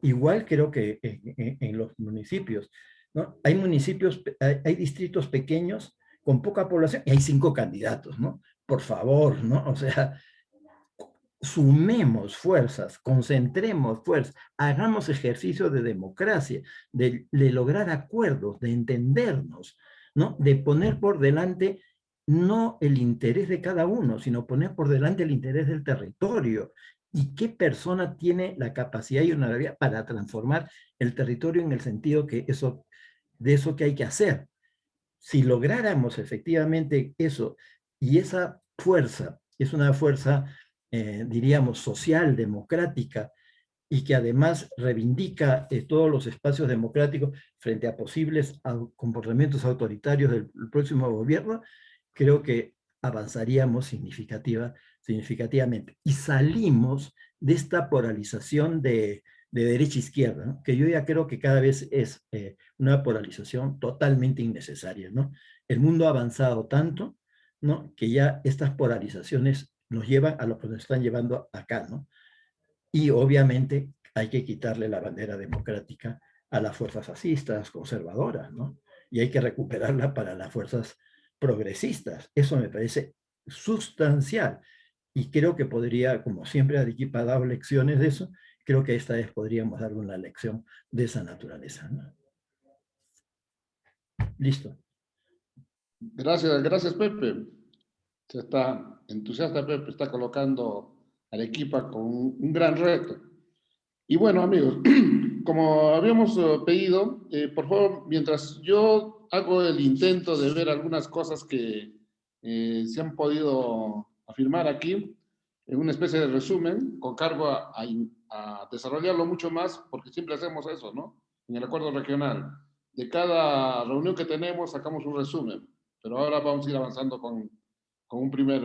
Igual creo que en los municipios, ¿no? Hay municipios, hay distritos pequeños con poca población y hay 5 candidatos, ¿no? Por favor, ¿no? O sea, sumemos fuerzas, concentremos fuerzas, hagamos ejercicio de democracia, de lograr acuerdos, de entendernos, ¿no? De poner por delante no el interés de cada uno, sino poner por delante el interés del territorio. ¿Y qué persona tiene la capacidad y una habilidad para transformar el territorio en el sentido de eso que hay que hacer? Si lográramos efectivamente eso, y esa fuerza es una fuerza diríamos, social, democrática, y que además reivindica todos los espacios democráticos frente a posibles comportamientos autoritarios del próximo gobierno, creo que avanzaríamos significativamente. Y salimos de esta polarización de derecha-izquierda, ¿no? Que yo ya creo que cada vez es una polarización totalmente innecesaria, ¿no? El mundo ha avanzado tanto, ¿no? Que ya estas polarizaciones nos llevan a lo que nos están llevando acá, ¿no? Y obviamente hay que quitarle la bandera democrática a las fuerzas fascistas, conservadoras, ¿no? Y hay que recuperarla para las fuerzas progresistas. Eso me parece sustancial. Y creo que podría, como siempre Arequipa ha dado lecciones de eso, creo que esta vez podríamos dar una lección de esa naturaleza, ¿no? Listo. Gracias Pepe. Se está entusiasta Pepe, está colocando Arequipa con un gran reto. Y bueno, amigos, como habíamos pedido, por favor, mientras yo hago el intento de ver algunas cosas que se han podido afirmar aquí, en una especie de resumen, con cargo a desarrollarlo mucho más, porque siempre hacemos eso, ¿no? En el acuerdo regional. De cada reunión que tenemos sacamos un resumen, pero ahora vamos a ir avanzando con un primer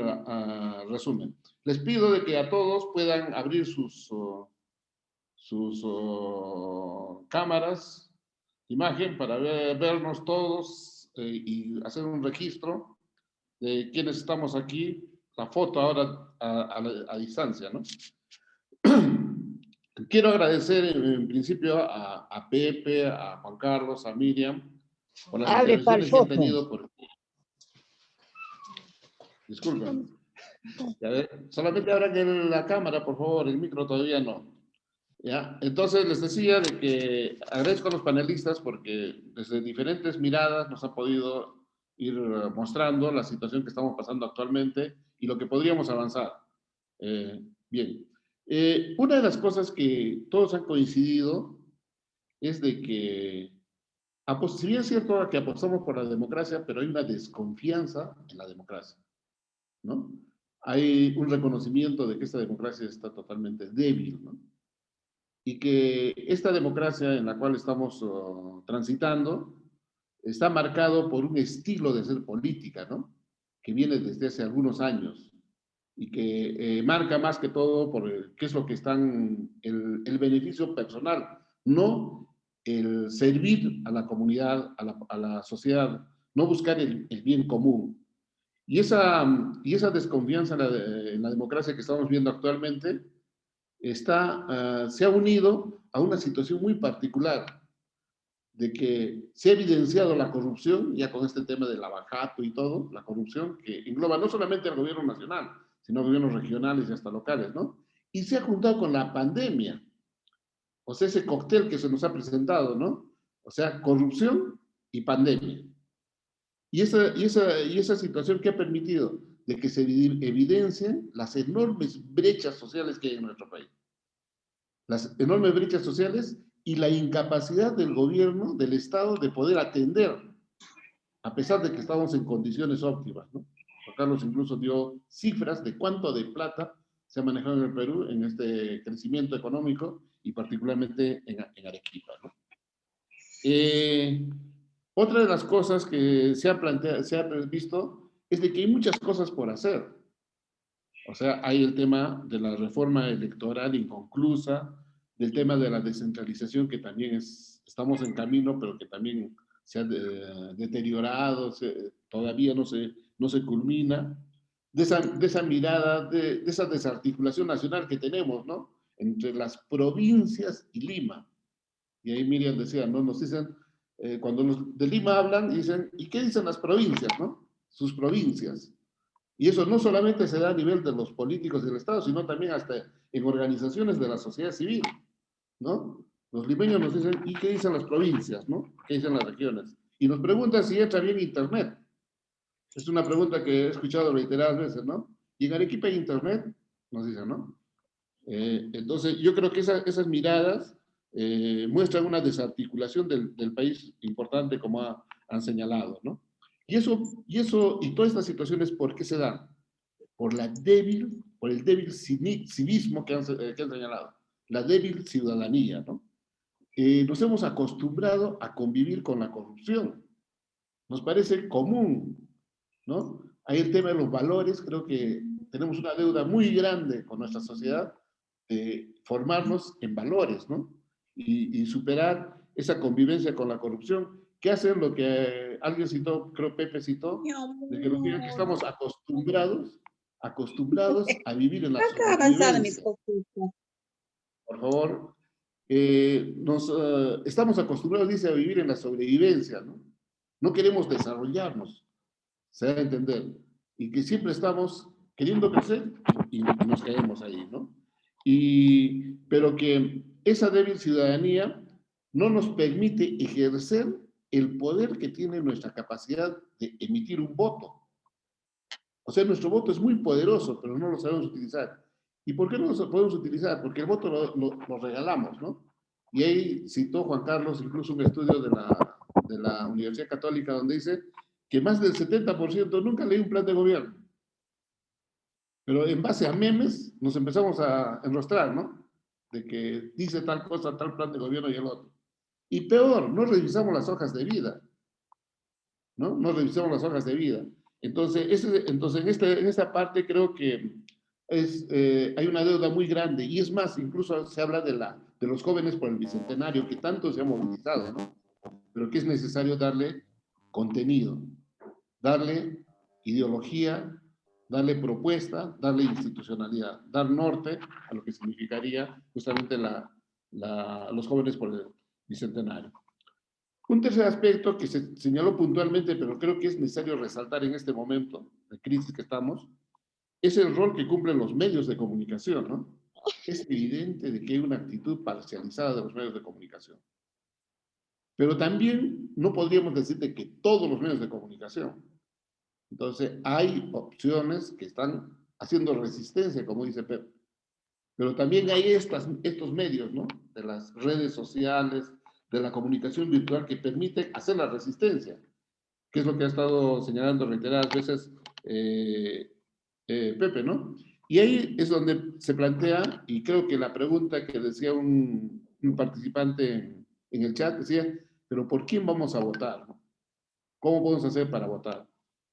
resumen. Les pido de que a todos puedan abrir sus cámaras, imagen, para vernos todos y hacer un registro de quienes estamos aquí, la foto ahora a distancia, ¿no? Quiero agradecer en principio a Pepe, a Juan Carlos, a Miriam, por las intervenciones que han tenido. Disculpen. Solamente abran la cámara, por favor, el micro todavía no. ¿Ya? Entonces les decía de que agradezco a los panelistas porque desde diferentes miradas nos han podido ir mostrando la situación que estamos pasando actualmente y lo que podríamos avanzar. Bien. Una de las cosas que todos han coincidido es de que, si bien es cierto que apostamos por la democracia, pero hay una desconfianza en la democracia, ¿no? Hay un reconocimiento de que esta democracia está totalmente débil, ¿no? Y que esta democracia en la cual estamos transitando está marcado por un estilo de ser política, ¿no? Que viene desde hace algunos años y que marca más que todo por qué es lo que están, el beneficio personal, no el servir a la comunidad, a la sociedad, no buscar el bien común. Y esa desconfianza en la democracia que estamos viendo actualmente se ha unido a una situación muy particular de que se ha evidenciado la corrupción, ya con este tema del lavajato y todo, la corrupción que engloba no solamente al gobierno nacional, sino gobiernos regionales y hasta locales, ¿no? Y se ha juntado con la pandemia, o sea, ese cóctel que se nos ha presentado, ¿no? O sea, corrupción y pandemia. Y esa situación que ha permitido de que se evidencien las enormes brechas sociales que hay en nuestro país. Las enormes brechas sociales y la incapacidad del gobierno, del Estado, de poder atender, a pesar de que estamos en condiciones óptimas, ¿no? Juan Carlos incluso dio cifras de cuánto de plata se ha manejado en el Perú en este crecimiento económico y particularmente en Arequipa, ¿no? Otra de las cosas que se ha visto es de que hay muchas cosas por hacer. O sea, hay el tema de la reforma electoral inconclusa, del tema de la descentralización que también estamos en camino, pero que también se ha deteriorado, todavía no se culmina, de esa mirada, de esa desarticulación nacional que tenemos, ¿no? Entre las provincias y Lima. Y ahí Miriam decía, ¿no? Nos dicen, cuando los de Lima hablan, dicen, ¿y qué dicen las provincias, no? Sus provincias. Y eso no solamente se da a nivel de los políticos del Estado, sino también hasta en organizaciones de la sociedad civil, ¿no? Los limeños nos dicen, ¿y qué dicen las provincias, no? ¿Qué dicen las regiones? Y nos preguntan si entra bien Internet. Es una pregunta que he escuchado reiteradas veces, ¿no? ¿Y en Arequipa hay Internet? Nos dicen, ¿no? Entonces, yo creo que esas miradas muestran una desarticulación del país importante, como han señalado, ¿no? Y todas estas situaciones, ¿por qué se dan? Por el débil civismo que han señalado, la débil ciudadanía, ¿no? Nos hemos acostumbrado a convivir con la corrupción. Nos parece común, ¿no? Hay el tema de los valores, creo que tenemos una deuda muy grande con nuestra sociedad de formarnos en valores, ¿no? Y superar esa convivencia con la corrupción, que hacen lo que alguien citó, creo Pepe citó, de que estamos acostumbrados a vivir en la sobrevivencia. Por favor, estamos acostumbrados, dice, a vivir en la sobrevivencia, ¿no? No queremos desarrollarnos, se da a entender, y que siempre estamos queriendo crecer y nos caemos ahí, ¿no? Pero que esa débil ciudadanía no nos permite ejercer el poder que tiene nuestra capacidad de emitir un voto. O sea, nuestro voto es muy poderoso, pero no lo sabemos utilizar. ¿Y por qué no lo podemos utilizar? Porque el voto lo regalamos, ¿no? Y ahí citó Juan Carlos incluso un estudio de la Universidad Católica donde dice que más del 70% nunca leí un plan de gobierno. Pero en base a memes nos empezamos a enrostrar, ¿no? De que dice tal cosa, tal plan de gobierno y el otro. Y peor, no revisamos las hojas de vida, ¿no? No revisamos las hojas de vida. Entonces, en esta parte creo que hay una deuda muy grande. Y es más, incluso se habla de los jóvenes por el Bicentenario, que tanto se ha movilizado, ¿no? Pero que es necesario darle contenido, darle ideología, darle propuesta, darle institucionalidad, dar norte a lo que significaría justamente los jóvenes por el Bicentenario. Un tercer aspecto que se señaló puntualmente, pero creo que es necesario resaltar en este momento de crisis que estamos, es el rol que cumplen los medios de comunicación, ¿no? Es evidente de que hay una actitud parcializada de los medios de comunicación. Pero también no podríamos decir de que todos los medios de comunicación. Entonces, hay opciones que están haciendo resistencia, como dice Pep. Pero también hay estos medios, ¿no? De las redes sociales, de la comunicación virtual que permiten hacer la resistencia, que es lo que ha estado señalando reiteradas veces Pepe, ¿no? Y ahí es donde se plantea, y creo que la pregunta que decía un participante en el chat decía, pero ¿por quién vamos a votar? ¿Cómo podemos hacer para votar?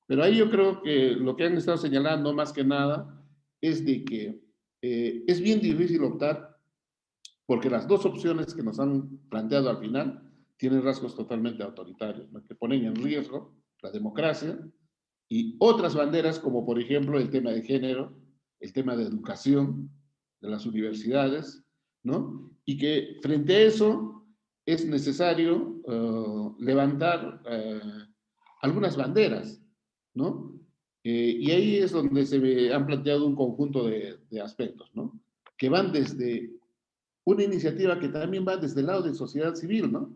Pero ahí yo creo que lo que han estado señalando más que nada es de que es bien difícil optar porque las dos opciones que nos han planteado al final tienen rasgos totalmente autoritarios, ¿no? Que ponen en riesgo la democracia y otras banderas como por ejemplo el tema de género, el tema de educación, de las universidades, ¿no? Y que frente a eso es necesario levantar algunas banderas, ¿no? Y ahí es donde se han planteado un conjunto de aspectos, ¿no? Que van desde una iniciativa que también va desde el lado de sociedad civil, ¿no?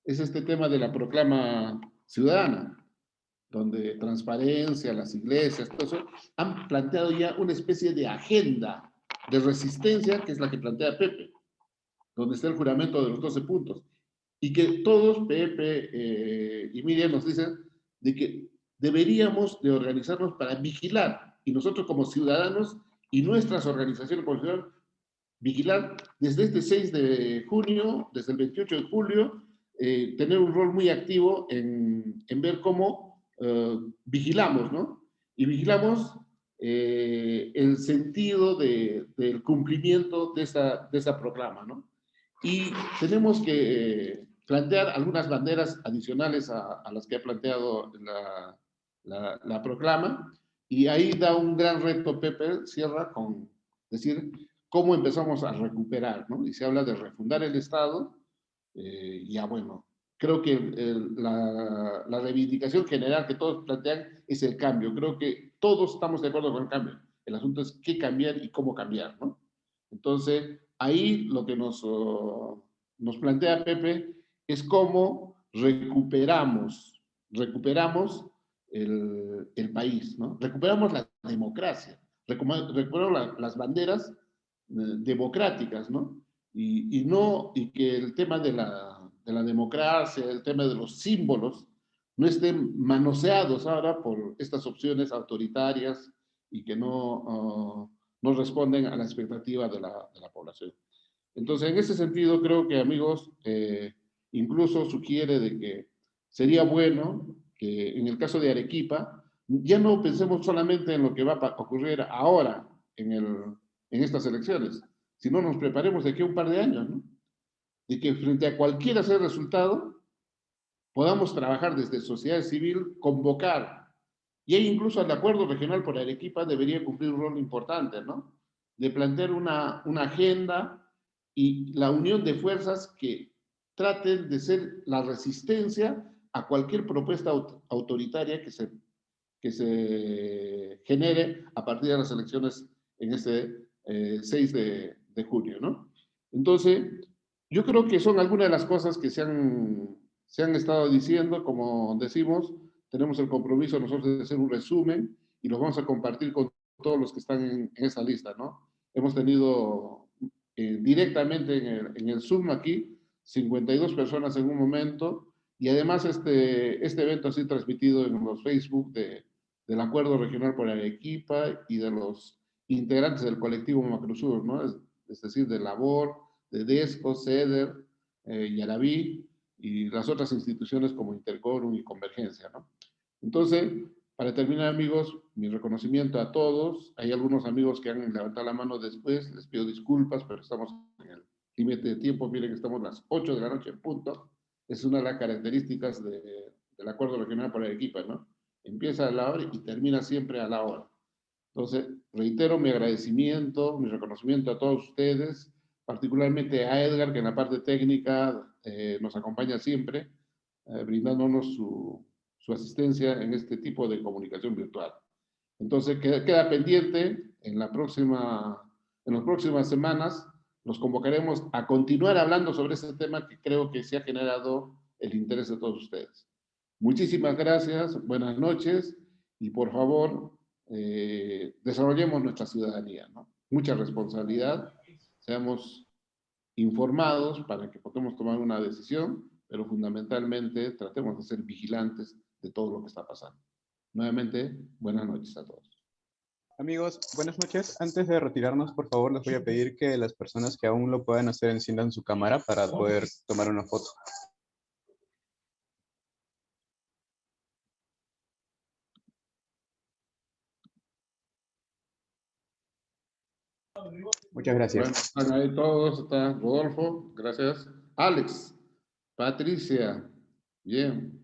Es este tema de la proclama ciudadana, donde transparencia, las iglesias, todo eso, han planteado ya una especie de agenda de resistencia, que es la que plantea Pepe, donde está el juramento de los 12 puntos. Y que todos, Pepe y Miriam, nos dicen de que deberíamos de organizarnos para vigilar, y nosotros como ciudadanos y nuestras organizaciones como ciudadanos, vigilar desde este 6 de junio, desde el 28 de julio, tener un rol muy activo en ver cómo vigilamos, ¿no? Y vigilamos el sentido del cumplimiento de esa proclama, ¿no? Y tenemos que plantear algunas banderas adicionales a las que ha planteado la proclama, y ahí da un gran reto Pepe Sierra con decir cómo empezamos a recuperar, ¿no? Y se habla de refundar el Estado, ya bueno, creo que la reivindicación general que todos plantean es el cambio. Creo que todos estamos de acuerdo con el cambio. El asunto es qué cambiar y cómo cambiar, ¿no? Entonces, ahí lo que nos plantea Pepe es cómo recuperamos el país, ¿no? Recuperamos la democracia, recuperamos las banderas democráticas, ¿no? Y que el tema de la democracia, el tema de los símbolos, no estén manoseados ahora por estas opciones autoritarias y que no responden a la expectativa de la población. Entonces, en ese sentido, creo que, amigos, incluso sugiere de que sería bueno que en el caso de Arequipa, ya no pensemos solamente en lo que va a ocurrir ahora en estas elecciones, sino nos preparemos de aquí a un par de años, ¿no? De que frente a cualquiera sea el resultado, podamos trabajar desde sociedad civil, convocar, y ahí incluso el acuerdo regional por Arequipa debería cumplir un rol importante, ¿no? De plantear una agenda y la unión de fuerzas que traten de ser la resistencia a cualquier propuesta autoritaria que se genere a partir de las elecciones en este 6 de junio, ¿no? Entonces, yo creo que son algunas de las cosas que se han estado diciendo. Como decimos, tenemos el compromiso nosotros de hacer un resumen y los vamos a compartir con todos los que están en esa lista, ¿no? Hemos tenido directamente en el Zoom aquí 52 personas en un momento, y además este evento ha sido transmitido en los Facebook del Acuerdo Regional por Arequipa y de los integrantes del colectivo Macrosur, ¿no? Es decir, de Labor, de DESCO, CEDER, Yarabí y las otras instituciones como Intercorum y Convergencia, ¿no? Entonces, para terminar, amigos, mi reconocimiento a todos. Hay algunos amigos que han levantado la mano después, les pido disculpas, pero estamos en el límite de tiempo. Miren que estamos a las 8 de la noche en punto. Es una de las características del Acuerdo Regional por Arequipa, ¿no? Empieza a la hora y termina siempre a la hora. Entonces, reitero mi agradecimiento, mi reconocimiento a todos ustedes, particularmente a Edgar, que en la parte técnica nos acompaña siempre, brindándonos su asistencia en este tipo de comunicación virtual. Entonces, queda pendiente en las próximas semanas, los convocaremos a continuar hablando sobre este tema que creo que se ha generado el interés de todos ustedes. Muchísimas gracias, buenas noches, y por favor, desarrollemos nuestra ciudadanía, ¿no? Mucha responsabilidad, seamos informados para que podamos tomar una decisión, pero fundamentalmente tratemos de ser vigilantes de todo lo que está pasando. Nuevamente, buenas noches a todos. Amigos, buenas noches. Antes de retirarnos, por favor, les voy a pedir que las personas que aún lo puedan hacer enciendan su cámara para poder tomar una foto. Muchas gracias. Bueno, están ahí todos, está Rodolfo, gracias. Alex, Patricia, bien.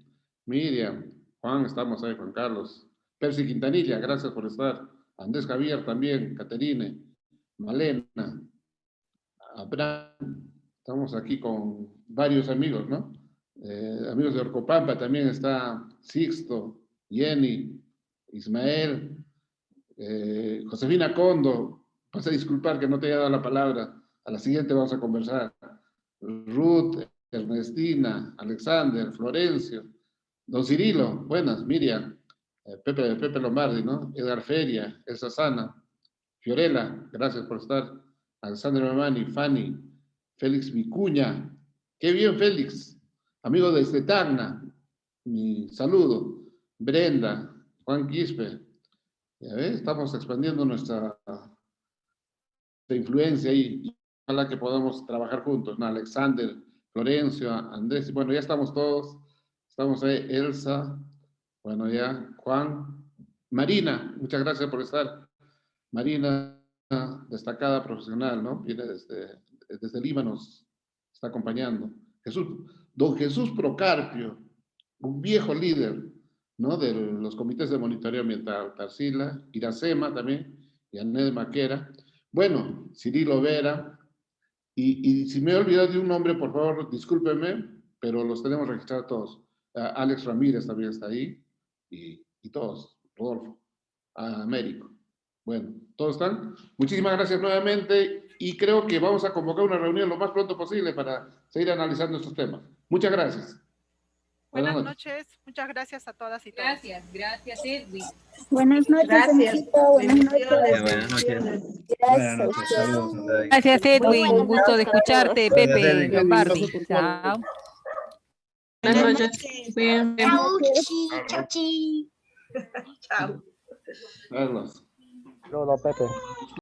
Miriam, Juan, estamos ahí, Juan Carlos. Percy Quintanilla, gracias por estar. Andrés Javier también, Caterine, Malena, Abraham. Estamos aquí con varios amigos, ¿no? Amigos de Orcopampa también está Sixto, Jenny, Ismael, Josefina Condo. Vas a disculpar que no te haya dado la palabra. A la siguiente vamos a conversar. Ruth, Ernestina, Alexander, Florencio, don Cirilo, buenas, Miriam, Pepe Lombardi, ¿no? Edgar Feria, Elsa Sana, Fiorella, gracias por estar. Alexander Mamani, Fanny, Félix Vicuña. Qué bien, Félix. Amigo desde Tacna, mi saludo. Brenda, Juan Quispe. Ya ves, estamos expandiendo nuestra influencia y ojalá que podamos trabajar juntos, ¿no? Alexander, Florencio, Andrés, bueno, ya estamos todos, estamos ahí, Elsa, bueno, ya, Juan, Marina, muchas gracias por estar. Marina, destacada profesional, ¿no? Viene desde Lima, nos está acompañando. Don Jesús Procarpio, un viejo líder, ¿no? De los comités de monitoreo ambiental, Tarsila, Iracema también, y Anet Maquera. Bueno, Cirilo Vera, y si me he olvidado de un nombre, por favor, discúlpenme, pero los tenemos registrados todos. Alex Ramírez también está ahí, y todos, Rodolfo, Américo. Bueno, ¿todos están? Muchísimas gracias nuevamente, y creo que vamos a convocar una reunión lo más pronto posible para seguir analizando estos temas. Muchas gracias. Buenas noches, muchas gracias a todas y todos. Gracias Edwin. Buenas noches, Emilito. Buenas noches. Buenas noches. Gracias. Gracias Edwin, un gusto de escucharte, Pepe Lombardi. Chao. Buenas noches. Chau, chi. Chao. Carlos. Pepe.